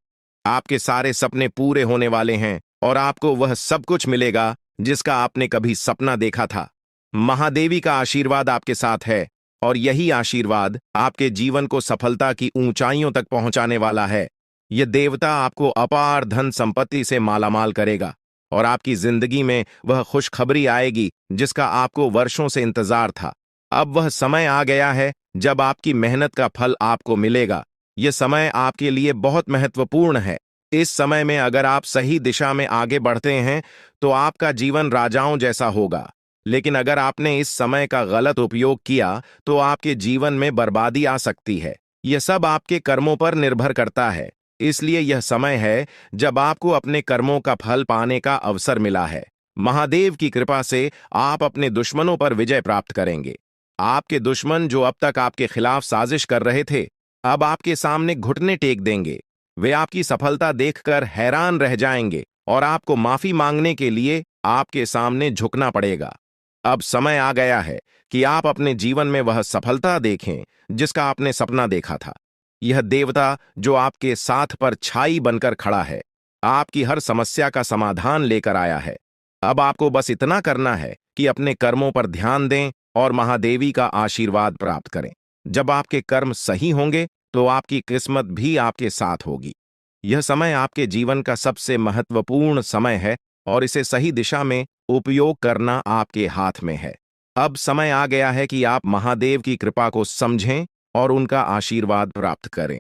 आपके सारे सपने पूरे होने वाले हैं और आपको वह सब कुछ मिलेगा जिसका आपने कभी सपना देखा था। महादेवी का आशीर्वाद आपके साथ है और यही आशीर्वाद आपके जीवन को सफलता की ऊंचाइयों तक पहुंचाने वाला है। यह देवता आपको अपार धन संपत्ति से मालामाल करेगा और आपकी जिंदगी में वह खुशखबरी आएगी जिसका आपको वर्षों से इंतजार था। अब वह समय आ गया है जब आपकी मेहनत का फल आपको मिलेगा। यह समय आपके लिए बहुत महत्वपूर्ण है। इस समय में अगर आप सही दिशा में आगे बढ़ते हैं तो आपका जीवन राजाओं जैसा होगा। लेकिन अगर आपने इस समय का गलत उपयोग किया तो आपके जीवन में बर्बादी आ सकती है। यह सब आपके कर्मों पर निर्भर करता है। इसलिए यह समय है जब आपको अपने कर्मों का फल पाने का अवसर मिला है। महादेव की कृपा से आप अपने दुश्मनों पर विजय प्राप्त करेंगे। आपके दुश्मन जो अब तक आपके खिलाफ साजिश कर रहे थे, अब आपके सामने घुटने टेक देंगे। वे आपकी सफलता देखकर हैरान रह जाएंगे और आपको माफी मांगने के लिए आपके सामने झुकना पड़ेगा। अब समय आ गया है कि आप अपने जीवन में वह सफलता देखें जिसका आपने सपना देखा था। यह देवता जो आपके साथ पर छाई बनकर खड़ा है, आपकी हर समस्या का समाधान लेकर आया है। अब आपको बस इतना करना है कि अपने कर्मों पर ध्यान दें और महादेवी का आशीर्वाद प्राप्त करें। जब आपके कर्म सही होंगे तो आपकी किस्मत भी आपके साथ होगी। यह समय आपके जीवन का सबसे महत्वपूर्ण समय है और इसे सही दिशा में उपयोग करना आपके हाथ में है। अब समय आ गया है कि आप महादेव की कृपा को समझें और उनका आशीर्वाद प्राप्त करें।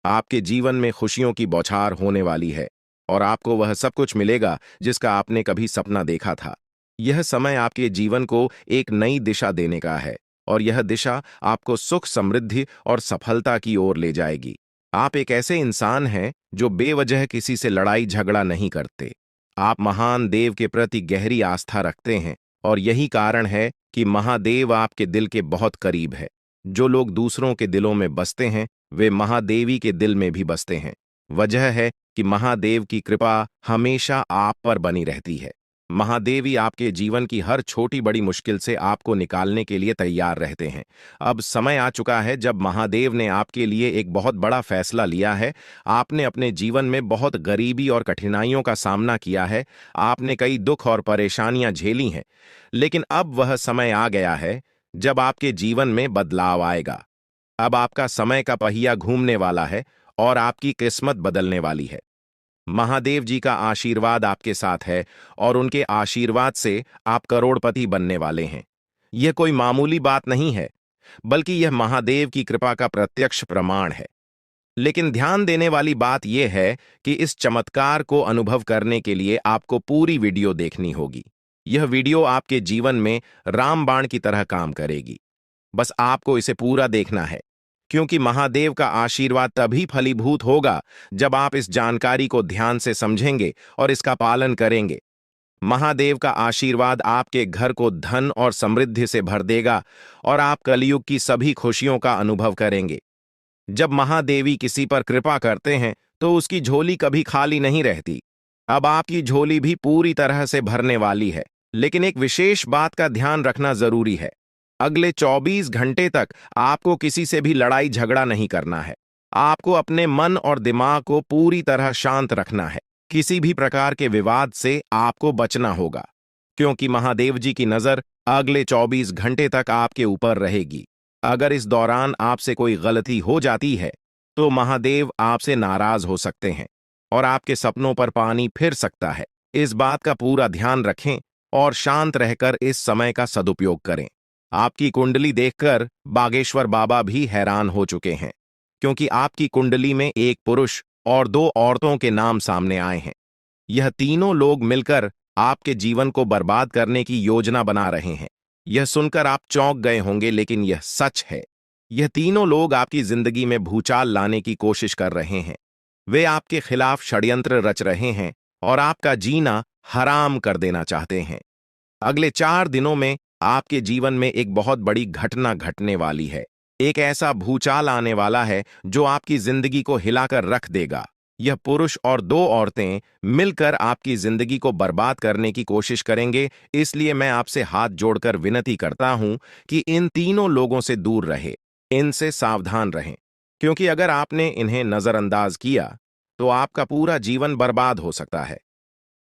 आपके जीवन में खुशियों की बौछार होने वाली है और आपको वह सब कुछ मिलेगा जिसका आपने कभी सपना देखा था। यह समय आपके जीवन को एक नई दिशा देने का है और यह दिशा आपको सुख, समृद्धि और सफलता की ओर ले जाएगी। आप एक ऐसे इंसान हैं जो बेवजह किसी से लड़ाई झगड़ा नहीं करते। आप महान देव के प्रति गहरी आस्था रखते हैं और यही कारण है कि महादेव आपके दिल के बहुत करीब है। जो लोग दूसरों के दिलों में बसते हैं वे महादेवी के दिल में भी बसते हैं। वजह है कि महादेव की कृपा हमेशा आप पर बनी रहती है। महादेवी आपके जीवन की हर छोटी बड़ी मुश्किल से आपको निकालने के लिए तैयार रहते हैं। अब समय आ चुका है जब महादेव ने आपके लिए एक बहुत बड़ा फैसला लिया है। आपने अपने जीवन में बहुत गरीबी और कठिनाइयों का सामना किया है। आपने कई दुख और परेशानियां झेली हैं। लेकिन अब वह समय आ गया है जब आपके जीवन में बदलाव आएगा। अब आपका समय का पहिया घूमने वाला है और आपकी किस्मत बदलने वाली है। महादेव जी का आशीर्वाद आपके साथ है और उनके आशीर्वाद से आप करोड़पति बनने वाले हैं। यह कोई मामूली बात नहीं है, बल्कि यह महादेव की कृपा का प्रत्यक्ष प्रमाण है। लेकिन ध्यान देने वाली बात यह है कि इस चमत्कार को अनुभव करने के लिए आपको पूरी वीडियो देखनी होगी। यह वीडियो आपके जीवन में रामबाण की तरह काम करेगी। बस आपको इसे पूरा देखना है, क्योंकि महादेव का आशीर्वाद तभी फलीभूत होगा जब आप इस जानकारी को ध्यान से समझेंगे और इसका पालन करेंगे। महादेव का आशीर्वाद आपके घर को धन और समृद्धि से भर देगा और आप कलयुग की सभी खुशियों का अनुभव करेंगे। जब महादेवी किसी पर कृपा करते हैं तो उसकी झोली कभी खाली नहीं रहती। अब आपकी झोली भी पूरी तरह से भरने वाली है। लेकिन एक विशेष बात का ध्यान रखना जरूरी है। अगले 24 घंटे तक आपको किसी से भी लड़ाई झगड़ा नहीं करना है। आपको अपने मन और दिमाग को पूरी तरह शांत रखना है। किसी भी प्रकार के विवाद से आपको बचना होगा, क्योंकि महादेव जी की नजर अगले 24 घंटे तक आपके ऊपर रहेगी। अगर इस दौरान आपसे कोई गलती हो जाती है तो महादेव आपसे नाराज हो सकते हैं और आपके सपनों पर पानी फिर सकता है। इस बात का पूरा ध्यान रखें और शांत रहकर इस समय का सदुपयोग करें। आपकी कुंडली देखकर बागेश्वर बाबा भी हैरान हो चुके हैं, क्योंकि आपकी कुंडली में एक पुरुष और 2 औरतों के नाम सामने आए हैं। यह तीनों लोग मिलकर आपके जीवन को बर्बाद करने की योजना बना रहे हैं। यह सुनकर आप चौंक गए होंगे, लेकिन यह सच है। यह तीनों लोग आपकी जिंदगी में भूचाल लाने की कोशिश कर रहे हैं। वे आपके खिलाफ षड्यंत्र रच रहे हैं और आपका जीना हराम कर देना चाहते हैं। अगले 4 दिनों में आपके जीवन में एक बहुत बड़ी घटना घटने वाली है। एक ऐसा भूचाल आने वाला है जो आपकी जिंदगी को हिलाकर रख देगा। यह पुरुष और 2 औरतें मिलकर आपकी जिंदगी को बर्बाद करने की कोशिश करेंगे। इसलिए मैं आपसे हाथ जोड़कर विनती करता हूं कि इन तीनों लोगों से दूर रहे, इनसे सावधान रहें, क्योंकि अगर आपने इन्हें नजरअंदाज किया तो आपका पूरा जीवन बर्बाद हो सकता है।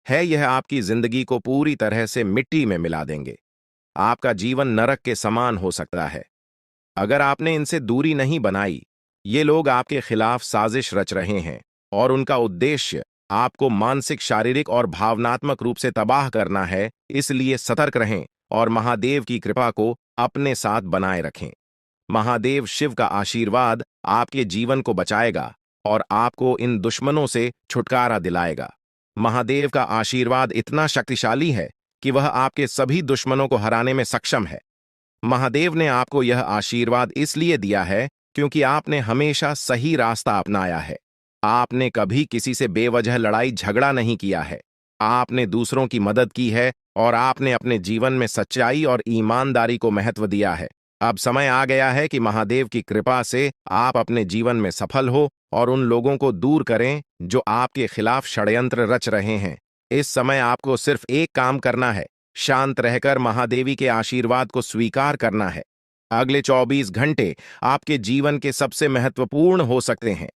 यह आपकी जिंदगी को पूरी तरह से मिट्टी में मिला देंगे। आपका जीवन नरक के समान हो सकता है। अगर आपने इनसे दूरी नहीं बनाई, ये लोग आपके खिलाफ साजिश रच रहे हैं और उनका उद्देश्य आपको मानसिक, शारीरिक और भावनात्मक रूप से तबाह करना है। इसलिए सतर्क रहें और महादेव की कृपा को अपने साथ बनाए रखें। महादेव शिव का आशीर्वाद आपके जीवन को बचाएगा और आपको इन दुश्मनों से छुटकारा दिलाएगा। महादेव का आशीर्वाद इतना शक्तिशाली है कि वह आपके सभी दुश्मनों को हराने में सक्षम है। महादेव ने आपको यह आशीर्वाद इसलिए दिया है क्योंकि आपने हमेशा सही रास्ता अपनाया है। आपने कभी किसी से बेवजह लड़ाई झगड़ा नहीं किया है। आपने दूसरों की मदद की है और आपने अपने जीवन में सच्चाई और ईमानदारी को महत्व दिया है। अब समय आ गया है कि महादेव की कृपा से आप अपने जीवन में सफल हो और उन लोगों को दूर करें जो आपके खिलाफ षड्यंत्र रच रहे हैं। इस समय आपको सिर्फ एक काम करना है, शांत रहकर महादेवी के आशीर्वाद को स्वीकार करना है। अगले 24 घंटे आपके जीवन के सबसे महत्वपूर्ण हो सकते हैं।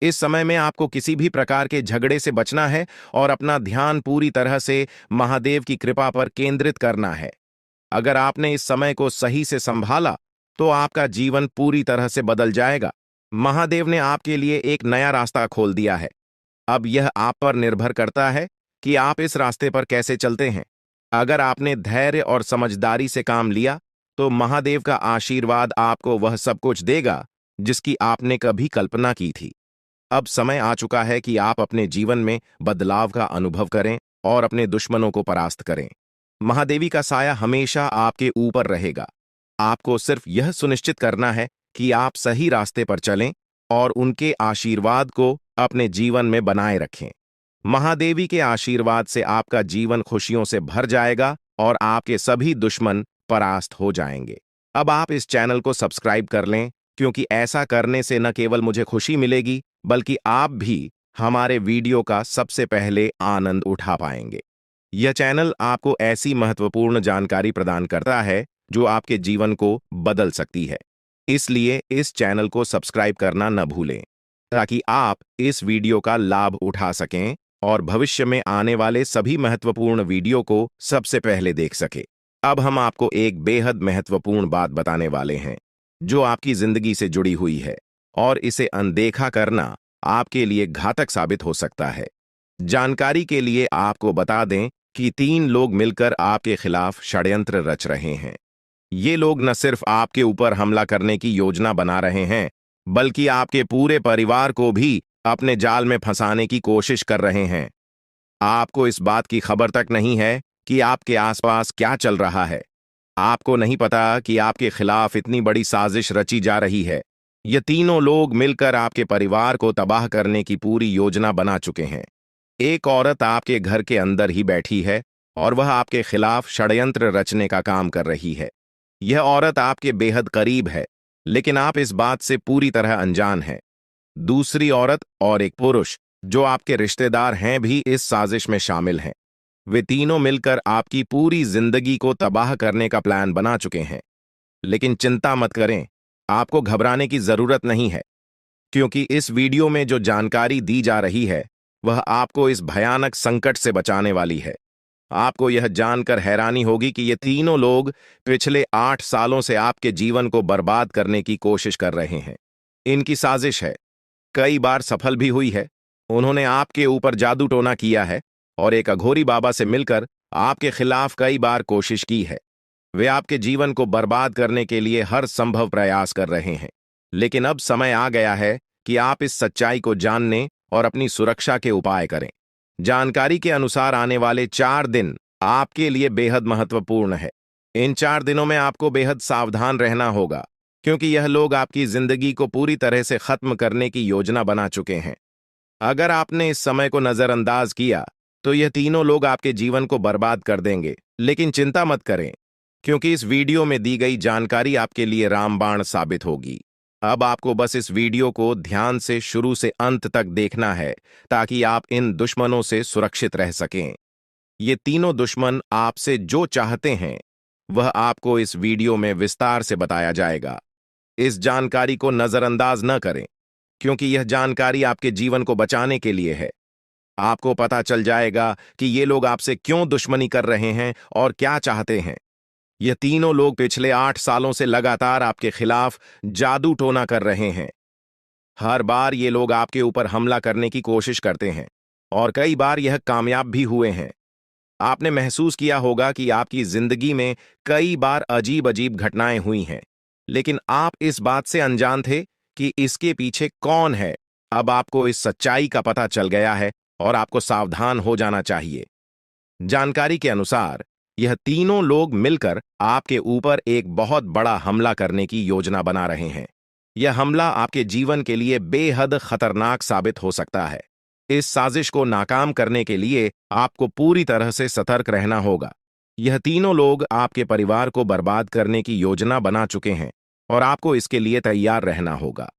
इस समय में आपको किसी भी प्रकार के झगड़े से बचना है और अपना ध्यान पूरी तरह से महादेव की कृपा पर केंद्रित करना है। अगर आपने इस समय को सही से संभाला तो आपका जीवन पूरी तरह से बदल जाएगा। महादेव ने आपके लिए एक नया रास्ता खोल दिया है। अब यह आप पर निर्भर करता है कि आप इस रास्ते पर कैसे चलते हैं। अगर आपने धैर्य और समझदारी से काम लिया तो महादेव का आशीर्वाद आपको वह सब कुछ देगा जिसकी आपने कभी कल्पना की थी। अब समय आ चुका है कि आप अपने जीवन में बदलाव का अनुभव करें और अपने दुश्मनों को परास्त करें। महादेवी का साया हमेशा आपके ऊपर रहेगा। आपको सिर्फ यह सुनिश्चित करना है कि आप सही रास्ते पर चलें और उनके आशीर्वाद को अपने जीवन में बनाए रखें। महादेवी के आशीर्वाद से आपका जीवन खुशियों से भर जाएगा और आपके सभी दुश्मन परास्त हो जाएंगे। अब आप इस चैनल को सब्सक्राइब कर लें, क्योंकि ऐसा करने से न केवल मुझे खुशी मिलेगी, बल्कि आप भी हमारे वीडियो का सबसे पहले आनंद उठा पाएंगे। यह चैनल आपको ऐसी महत्वपूर्ण जानकारी प्रदान करता है जो आपके जीवन को बदल सकती है। इसलिए इस चैनल को सब्सक्राइब करना न भूलें ताकि आप इस वीडियो का लाभ उठा सकें और भविष्य में आने वाले सभी महत्वपूर्ण वीडियो को सबसे पहले देख सकें। अब हम आपको एक बेहद महत्वपूर्ण बात बताने वाले हैं जो आपकी जिंदगी से जुड़ी हुई है और इसे अनदेखा करना आपके लिए घातक साबित हो सकता है। जानकारी के लिए आपको बता दें कि 3 लोग मिलकर आपके खिलाफ षड्यंत्र रच रहे हैं। ये लोग न सिर्फ आपके ऊपर हमला करने की योजना बना रहे हैं, बल्कि आपके पूरे परिवार को भी अपने जाल में फंसाने की कोशिश कर रहे हैं। आपको इस बात की खबर तक नहीं है कि आपके आसपास क्या चल रहा है। आपको नहीं पता कि आपके खिलाफ इतनी बड़ी साजिश रची जा रही है। ये तीनों लोग मिलकर आपके परिवार को तबाह करने की पूरी योजना बना चुके हैं। एक औरत आपके घर के अंदर ही बैठी है और वह आपके खिलाफ षड्यंत्र रचने का काम कर रही है। यह औरत आपके बेहद करीब है, लेकिन आप इस बात से पूरी तरह अनजान हैं। दूसरी औरत और एक पुरुष जो आपके रिश्तेदार हैं भी इस साजिश में शामिल हैं। वे तीनों मिलकर आपकी पूरी जिंदगी को तबाह करने का प्लान बना चुके हैं। लेकिन चिंता मत करें, आपको घबराने की जरूरत नहीं है, क्योंकि इस वीडियो में जो जानकारी दी जा रही है वह आपको इस भयानक संकट से बचाने वाली है। आपको यह जानकर हैरानी होगी कि ये तीनों लोग पिछले 8 सालों से आपके जीवन को बर्बाद करने की कोशिश कर रहे हैं। इनकी साजिश है, कई बार सफल भी हुई है। उन्होंने आपके ऊपर जादू टोना किया है और एक अघोरी बाबा से मिलकर आपके खिलाफ कई बार कोशिश की है। वे आपके जीवन को बर्बाद करने के लिए हर संभव प्रयास कर रहे हैं। लेकिन अब समय आ गया है कि आप इस सच्चाई को जानने और अपनी सुरक्षा के उपाय करें। जानकारी के अनुसार आने वाले 4 दिन आपके लिए बेहद महत्वपूर्ण है। इन 4 दिनों में आपको बेहद सावधान रहना होगा, क्योंकि यह लोग आपकी जिंदगी को पूरी तरह से खत्म करने की योजना बना चुके हैं। अगर आपने इस समय को नजरअंदाज किया तो यह तीनों लोग आपके जीवन को बर्बाद कर देंगे। लेकिन चिंता मत करें, क्योंकि इस वीडियो में दी गई जानकारी आपके लिए रामबाण साबित होगी। अब आपको बस इस वीडियो को ध्यान से शुरू से अंत तक देखना है ताकि आप इन दुश्मनों से सुरक्षित रह सकें। ये तीनों दुश्मन आपसे जो चाहते हैं वह आपको इस वीडियो में विस्तार से बताया जाएगा। इस जानकारी को नजरअंदाज न करें, क्योंकि यह जानकारी आपके जीवन को बचाने के लिए है। आपको पता चल जाएगा कि ये लोग आपसे क्यों दुश्मनी कर रहे हैं और क्या चाहते हैं। ये तीनों लोग पिछले 8 सालों से लगातार आपके खिलाफ जादू टोना कर रहे हैं। हर बार ये लोग आपके ऊपर हमला करने की कोशिश करते हैं और कई बार यह कामयाब भी हुए हैं। आपने महसूस किया होगा कि आपकी जिंदगी में कई बार अजीब अजीब घटनाएं हुई हैं, लेकिन आप इस बात से अनजान थे कि इसके पीछे कौन है। अब आपको इस सच्चाई का पता चल गया है और आपको सावधान हो जाना चाहिए। जानकारी के अनुसार यह तीनों लोग मिलकर आपके ऊपर एक बहुत बड़ा हमला करने की योजना बना रहे हैं। यह हमला आपके जीवन के लिए बेहद खतरनाक साबित हो सकता है। इस साजिश को नाकाम करने के लिए आपको पूरी तरह से सतर्क रहना होगा। यह तीनों लोग आपके परिवार को बर्बाद करने की योजना बना चुके हैं और आपको इसके लिए तैयार रहना होगा।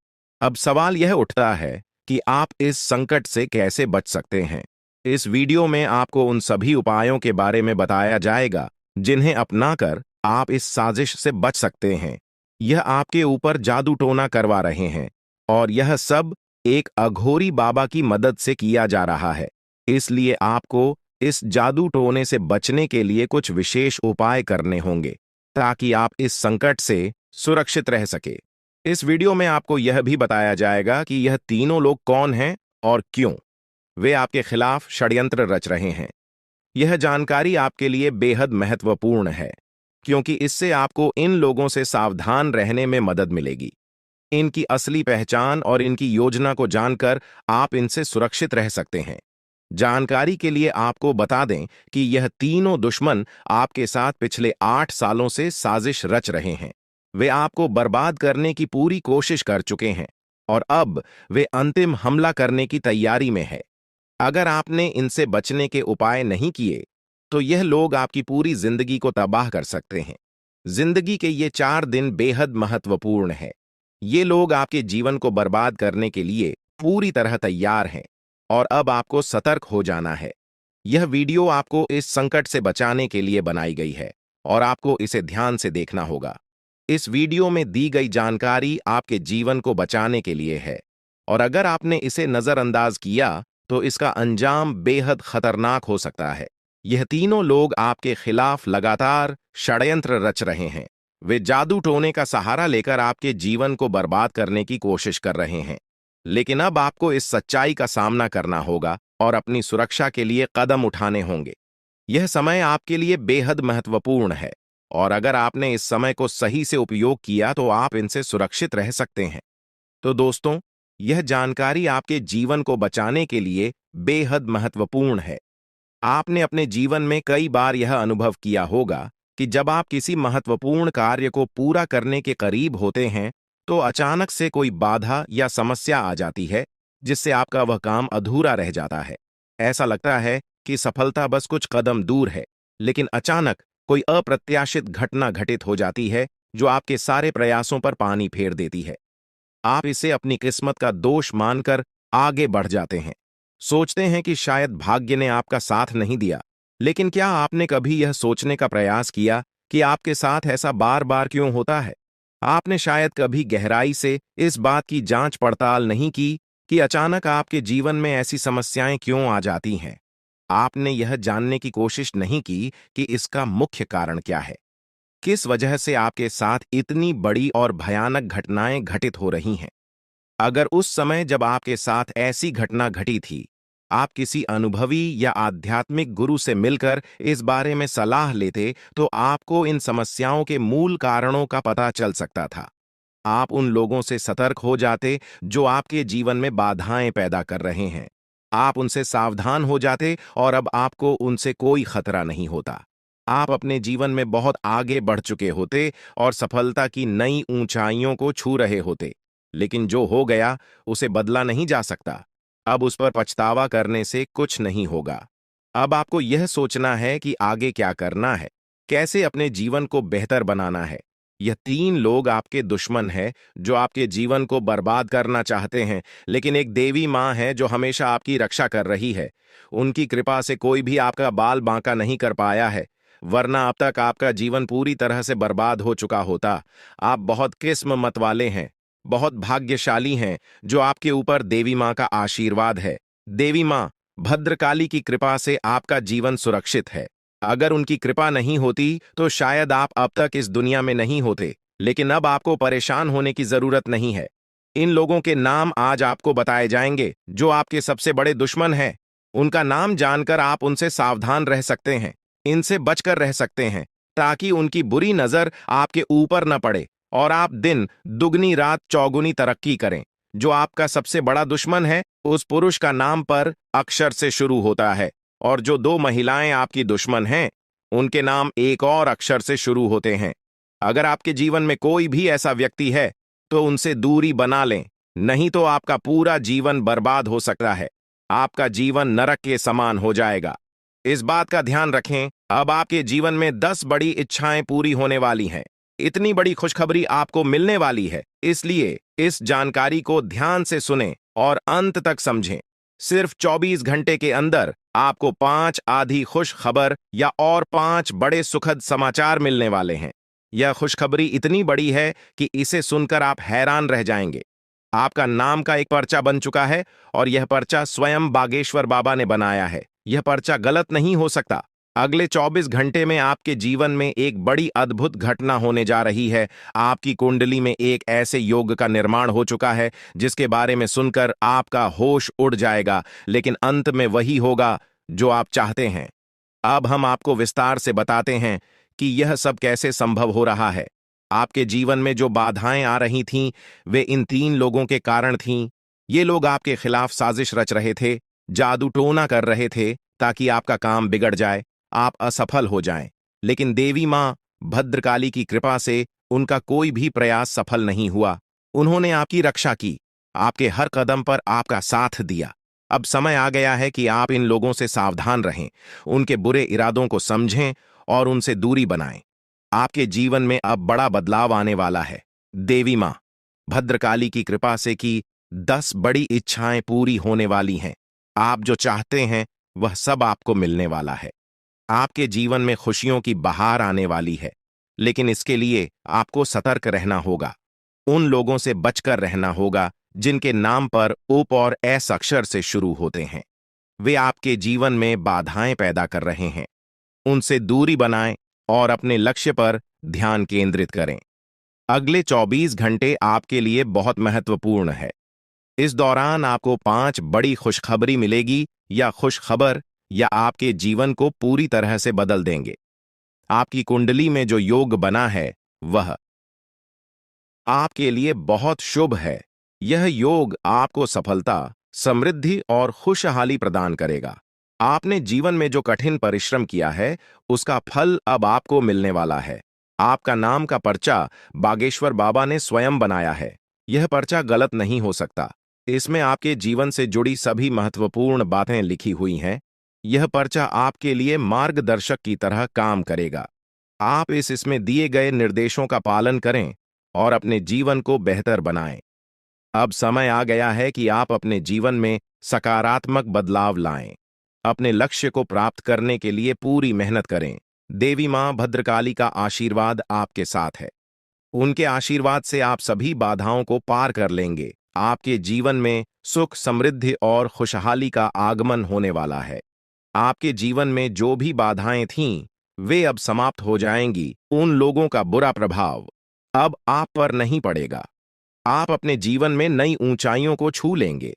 अब सवाल यह उठता है कि आप इस संकट से कैसे बच सकते हैं। इस वीडियो में आपको उन सभी उपायों के बारे में बताया जाएगा जिन्हें अपनाकर आप इस साजिश से बच सकते हैं। यह आपके ऊपर जादू टोना करवा रहे हैं और यह सब एक अघोरी बाबा की मदद से किया जा रहा है। इसलिए आपको इस जादू टोने से बचने के लिए कुछ विशेष उपाय करने होंगे ताकि आप इस संकट से सुरक्षित रह सके। इस वीडियो में आपको यह भी बताया जाएगा कि यह तीनों लोग कौन हैं और क्यों वे आपके खिलाफ षड्यंत्र रच रहे हैं। यह जानकारी आपके लिए बेहद महत्वपूर्ण है, क्योंकि इससे आपको इन लोगों से सावधान रहने में मदद मिलेगी। इनकी असली पहचान और इनकी योजना को जानकर आप इनसे सुरक्षित रह सकते हैं। जानकारी के लिए आपको बता दें कि यह तीनों दुश्मन आपके साथ पिछले 8 सालों से साजिश रच रहे हैं। वे आपको बर्बाद करने की पूरी कोशिश कर चुके हैं और अब वे अंतिम हमला करने की तैयारी में है। अगर आपने इनसे बचने के उपाय नहीं किए तो यह लोग आपकी पूरी जिंदगी को तबाह कर सकते हैं। जिंदगी के ये 4 दिन बेहद महत्वपूर्ण है। ये लोग आपके जीवन को बर्बाद करने के लिए पूरी तरह तैयार हैं और अब आपको सतर्क हो जाना है। यह वीडियो आपको इस संकट से बचाने के लिए बनाई गई है और आपको इसे ध्यान से देखना होगा। इस वीडियो में दी गई जानकारी आपके जीवन को बचाने के लिए है और अगर आपने इसे नजरअंदाज किया तो इसका अंजाम बेहद खतरनाक हो सकता है। यह तीनों लोग आपके खिलाफ लगातार षड्यंत्र रच रहे हैं। वे जादू टोने का सहारा लेकर आपके जीवन को बर्बाद करने की कोशिश कर रहे हैं। लेकिन अब आपको इस सच्चाई का सामना करना होगा और अपनी सुरक्षा के लिए कदम उठाने होंगे। यह समय आपके लिए बेहद महत्वपूर्ण है और अगर आपने इस समय को सही से उपयोग किया तो आप इनसे सुरक्षित रह सकते हैं। तो दोस्तों, यह जानकारी आपके जीवन को बचाने के लिए बेहद महत्वपूर्ण है। आपने अपने जीवन में कई बार यह अनुभव किया होगा कि जब आप किसी महत्वपूर्ण कार्य को पूरा करने के करीब होते हैं तो अचानक से कोई बाधा या समस्या आ जाती है जिससे आपका वह काम अधूरा रह जाता है। ऐसा लगता है कि सफलता बस कुछ कदम दूर है, लेकिन अचानक कोई अप्रत्याशित घटना घटित हो जाती है जो आपके सारे प्रयासों पर पानी फेर देती है। आप इसे अपनी किस्मत का दोष मानकर आगे बढ़ जाते हैं। सोचते हैं कि शायद भाग्य ने आपका साथ नहीं दिया। लेकिन क्या आपने कभी यह सोचने का प्रयास किया कि आपके साथ ऐसा बार बार क्यों होता है? आपने शायद कभी गहराई से इस बात की जांच पड़ताल नहीं की कि अचानक आपके जीवन में ऐसी समस्याएं क्यों आ जाती हैं। आपने यह जानने की कोशिश नहीं की कि इसका मुख्य कारण क्या है। किस वजह से आपके साथ इतनी बड़ी और भयानक घटनाएं घटित हो रही हैं? अगर उस समय जब आपके साथ ऐसी घटना घटी थी, आप किसी अनुभवी या आध्यात्मिक गुरु से मिलकर इस बारे में सलाह लेते, तो आपको इन समस्याओं के मूल कारणों का पता चल सकता था। आप उन लोगों से सतर्क हो जाते जो आपके जीवन में बाधाएं पैदा कर रहे हैं। आप उनसे सावधान हो जाते और अब आपको उनसे कोई खतरा नहीं होता। आप अपने जीवन में बहुत आगे बढ़ चुके होते और सफलता की नई ऊंचाइयों को छू रहे होते। लेकिन जो हो गया उसे बदला नहीं जा सकता। अब उस पर पछतावा करने से कुछ नहीं होगा। अब आपको यह सोचना है कि आगे क्या करना है, कैसे अपने जीवन को बेहतर बनाना है। यह तीन लोग आपके दुश्मन हैं जो आपके जीवन को बर्बाद करना चाहते हैं, लेकिन एक देवी माँ है जो हमेशा आपकी रक्षा कर रही है। उनकी कृपा से कोई भी आपका बाल बांका नहीं कर पाया है, वरना अब तक आपका जीवन पूरी तरह से बर्बाद हो चुका होता। आप बहुत किस्मत वाले हैं, बहुत भाग्यशाली हैं जो आपके ऊपर देवी माँ का आशीर्वाद है। देवी माँ भद्रकाली की कृपा से आपका जीवन सुरक्षित है। अगर उनकी कृपा नहीं होती तो शायद आप अब तक इस दुनिया में नहीं होते। लेकिन अब आपको परेशान होने की जरूरत नहीं है। इन लोगों के नाम आज आपको बताए जाएंगे जो आपके सबसे बड़े दुश्मन हैं। उनका नाम जानकर आप उनसे सावधान रह सकते हैं, इनसे बचकर रह सकते हैं, ताकि उनकी बुरी नजर आपके ऊपर न पड़े और आप दिन दुगनी रात चौगुनी तरक्की करें। जो आपका सबसे बड़ा दुश्मन है उस पुरुष का नाम पर अक्षर से शुरू होता है, और जो दो महिलाएं आपकी दुश्मन हैं उनके नाम एक और अक्षर से शुरू होते हैं। अगर आपके जीवन में कोई भी ऐसा व्यक्ति है तो उनसे दूरी बना लें, नहीं तो आपका पूरा जीवन बर्बाद हो सकता है। आपका जीवन नरक के समान हो जाएगा। इस बात का ध्यान रखें, अब आपके जीवन में 10 बड़ी इच्छाएं पूरी होने वाली हैं। इतनी बड़ी खुशखबरी आपको मिलने वाली है, इसलिए इस जानकारी को ध्यान से सुनें और अंत तक समझें। सिर्फ 24 घंटे के अंदर आपको 5 आधी खुश खबर या और 5 बड़े सुखद समाचार मिलने वाले हैं। यह खुशखबरी इतनी बड़ी है कि इसे सुनकर आप हैरान रह जाएंगे। आपका नाम का एक पर्चा बन चुका है और यह पर्चा स्वयं बागेश्वर बाबा ने बनाया है। यह पर्चा गलत नहीं हो सकता। अगले 24 घंटे में आपके जीवन में एक बड़ी अद्भुत घटना होने जा रही है। आपकी कुंडली में एक ऐसे योग का निर्माण हो चुका है जिसके बारे में सुनकर आपका होश उड़ जाएगा, लेकिन अंत में वही होगा जो आप चाहते हैं। अब हम आपको विस्तार से बताते हैं कि यह सब कैसे संभव हो रहा है। आपके जीवन में जो बाधाएं आ रही थीं, वे इन तीन लोगों के कारण थीं। ये लोग आपके खिलाफ साजिश रच रहे थे, जादू टोना कर रहे थे ताकि आपका काम बिगड़ जाए, आप असफल हो जाएं। लेकिन देवी मां भद्रकाली की कृपा से उनका कोई भी प्रयास सफल नहीं हुआ। उन्होंने आपकी रक्षा की, आपके हर कदम पर आपका साथ दिया। अब समय आ गया है कि आप इन लोगों से सावधान रहें, उनके बुरे इरादों को समझें और उनसे दूरी बनाएं। आपके जीवन में अब बड़ा बदलाव आने वाला है। देवी मां भद्रकाली की कृपा से कि 10 बड़ी इच्छाएं पूरी होने वाली हैं। आप जो चाहते हैं वह सब आपको मिलने वाला है। आपके जीवन में खुशियों की बहार आने वाली है, लेकिन इसके लिए आपको सतर्क रहना होगा। उन लोगों से बचकर रहना होगा जिनके नाम पर उप और एस अक्षर से शुरू होते हैं। वे आपके जीवन में बाधाएं पैदा कर रहे हैं। उनसे दूरी बनाएं और अपने लक्ष्य पर ध्यान केंद्रित करें। अगले 24 घंटे आपके लिए बहुत महत्वपूर्ण है। इस दौरान आपको 5 बड़ी खुशखबरी मिलेगी या खुशखबर या आपके जीवन को पूरी तरह से बदल देंगे। आपकी कुंडली में जो योग बना है वह आपके लिए बहुत शुभ है। यह योग आपको सफलता, समृद्धि और खुशहाली प्रदान करेगा। आपने जीवन में जो कठिन परिश्रम किया है, उसका फल अब आपको मिलने वाला है। आपका नाम का पर्चा बागेश्वर बाबा ने स्वयं बनाया है। यह पर्चा गलत नहीं हो सकता। इसमें आपके जीवन से जुड़ी सभी महत्वपूर्ण बातें लिखी हुई हैं। यह पर्चा आपके लिए मार्गदर्शक की तरह काम करेगा। आप इसमें दिए गए निर्देशों का पालन करें और अपने जीवन को बेहतर बनाएं। अब समय आ गया है कि आप अपने जीवन में सकारात्मक बदलाव लाएं। अपने लक्ष्य को प्राप्त करने के लिए पूरी मेहनत करें। देवी मां भद्रकाली का आशीर्वाद आपके साथ है। उनके आशीर्वाद से आप सभी बाधाओं को पार कर लेंगे। आपके जीवन में सुख, समृद्धि और खुशहाली का आगमन होने वाला है। आपके जीवन में जो भी बाधाएं थीं, वे अब समाप्त हो जाएंगी। उन लोगों का बुरा प्रभाव अब आप पर नहीं पड़ेगा। आप अपने जीवन में नई ऊंचाइयों को छू लेंगे।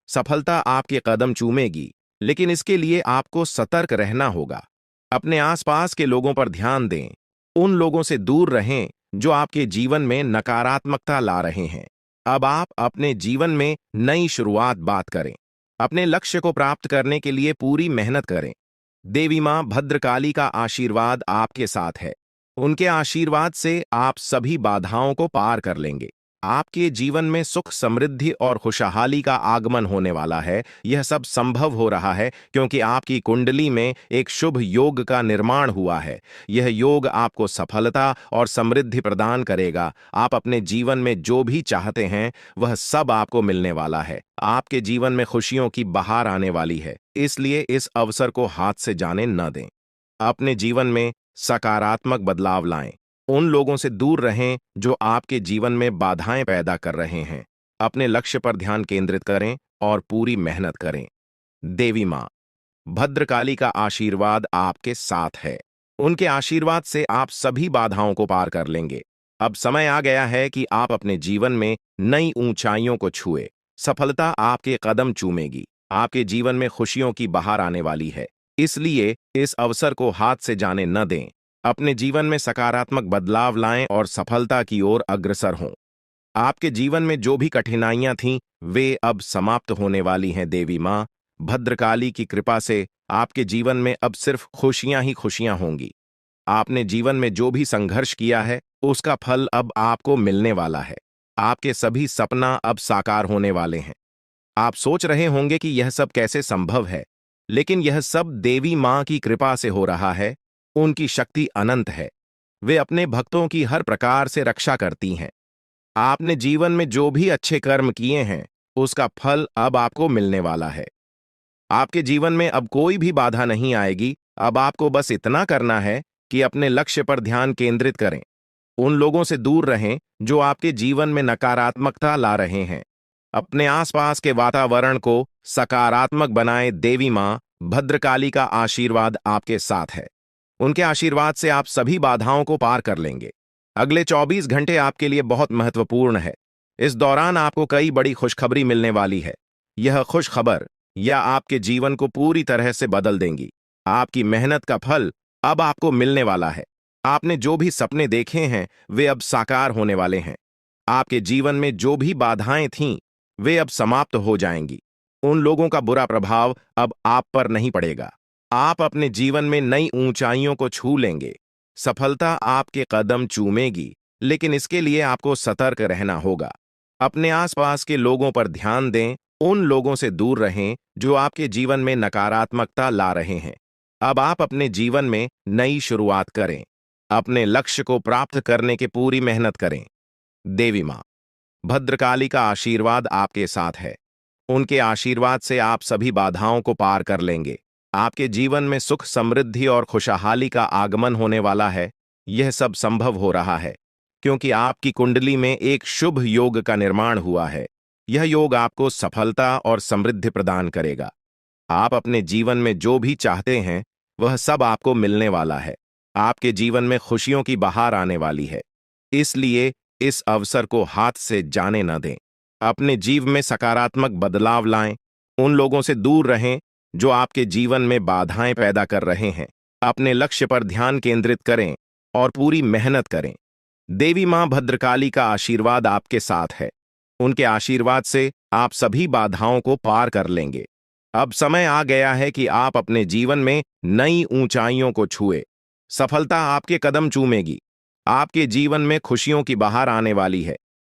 सफलता आपके कदम चूमेगी, लेकिन इसके लिए आपको सतर्क रहना होगा। अपने आसपास के लोगों पर ध्यान दें। उन लोगों से दूर रहें जो आपके जीवन में नकारात्मकता ला रहे हैं। अब आप अपने जीवन में नई शुरुआत बात करें। अपने लक्ष्य को प्राप्त करने के लिए पूरी मेहनत करें। देवी मां भद्रकाली का आशीर्वाद आपके साथ है। उनके आशीर्वाद से आप सभी बाधाओं को पार कर लेंगे। आपके जीवन में सुख, समृद्धि और खुशहाली का आगमन होने वाला है। यह सब संभव हो रहा है क्योंकि आपकी कुंडली में एक शुभ योग का निर्माण हुआ है। यह योग आपको सफलता और समृद्धि प्रदान करेगा। आप अपने जीवन में जो भी चाहते हैं, वह सब आपको मिलने वाला है। आपके जीवन में खुशियों की बहार आने वाली है, इसलिए इस अवसर को हाथ से जाने न दें। अपने जीवन में सकारात्मक बदलाव लाएं। उन लोगों से दूर रहें जो आपके जीवन में बाधाएं पैदा कर रहे हैं। अपने लक्ष्य पर ध्यान केंद्रित करें और पूरी मेहनत करें। देवी मां भद्रकाली का आशीर्वाद आपके साथ है। उनके आशीर्वाद से आप सभी बाधाओं को पार कर लेंगे। अब समय आ गया है कि आप अपने जीवन में नई ऊंचाइयों को छुए। सफलता आपके कदम चूमेगी। आपके जीवन में खुशियों की बहार आने वाली है, इसलिए इस अवसर को हाथ से जाने न दें। अपने जीवन में सकारात्मक बदलाव लाएं और सफलता की ओर अग्रसर हों। आपके जीवन में जो भी कठिनाइयां थीं, वे अब समाप्त होने वाली हैं। देवी मां भद्रकाली की कृपा से आपके जीवन में अब सिर्फ खुशियां ही खुशियां होंगी। आपने जीवन में जो भी संघर्ष किया है, उसका फल अब आपको मिलने वाला है। आपके सभी सपना अब साकार होने वाले हैं। आप सोच रहे होंगे कि यह सब कैसे संभव है, लेकिन यह सब देवी मां की कृपा से हो रहा है। उनकी शक्ति अनंत है। वे अपने भक्तों की हर प्रकार से रक्षा करती हैं। आपने जीवन में जो भी अच्छे कर्म किए हैं, उसका फल अब आपको मिलने वाला है। आपके जीवन में अब कोई भी बाधा नहीं आएगी। अब आपको बस इतना करना है कि अपने लक्ष्य पर ध्यान केंद्रित करें। उन लोगों से दूर रहें जो आपके जीवन में नकारात्मकता ला रहे हैं। अपने आसपास के वातावरण को सकारात्मक बनाएं। देवी मां भद्रकाली का आशीर्वाद आपके साथ है। उनके आशीर्वाद से आप सभी बाधाओं को पार कर लेंगे। अगले 24 घंटे आपके लिए बहुत महत्वपूर्ण है। इस दौरान आपको कई बड़ी खुशखबरी मिलने वाली है। यह खुशखबर या आपके जीवन को पूरी तरह से बदल देंगी। आपकी मेहनत का फल अब आपको मिलने वाला है। आपने जो भी सपने देखे हैं, वे अब साकार होने वाले हैं। आपके जीवन में जो भी बाधाएं थीं, वे अब समाप्त हो जाएंगी। उन लोगों का बुरा प्रभाव अब आप पर नहीं पड़ेगा। आप अपने जीवन में नई ऊंचाइयों को छू लेंगे। सफलता आपके कदम चूमेगी, लेकिन इसके लिए आपको सतर्क रहना होगा। अपने आसपास के लोगों पर ध्यान दें। उन लोगों से दूर रहें जो आपके जीवन में नकारात्मकता ला रहे हैं। अब आप अपने जीवन में नई शुरुआत करें। अपने लक्ष्य को प्राप्त करने की पूरी मेहनत करें। देवी मां भद्रकाली का आशीर्वाद आपके साथ है। उनके आशीर्वाद से आप सभी बाधाओं को पार कर लेंगे। आपके जीवन में सुख, समृद्धि और खुशहाली का आगमन होने वाला है। यह सब संभव हो रहा है क्योंकि आपकी कुंडली में एक शुभ योग का निर्माण हुआ है। यह योग आपको सफलता और समृद्धि प्रदान करेगा। आप अपने जीवन में जो भी चाहते हैं वह सब आपको मिलने वाला है। आपके जीवन में खुशियों की बहार आने वाली है, इसलिए इस अवसर को हाथ से जाने न दें। अपने जीवन में सकारात्मक बदलाव लाएं। उन लोगों से दूर रहें जो आपके जीवन में बाधाएं पैदा कर रहे हैं। अपने लक्ष्य पर ध्यान केंद्रित करें और पूरी मेहनत करें। देवी मां भद्रकाली का आशीर्वाद आपके साथ है। उनके आशीर्वाद से आप सभी बाधाओं को पार कर लेंगे। अब समय आ गया है कि आप अपने जीवन में नई ऊंचाइयों को छुए। सफलता आपके कदम चूमेगी। आपके जीवन में खुशियों की बहार आने वाली है।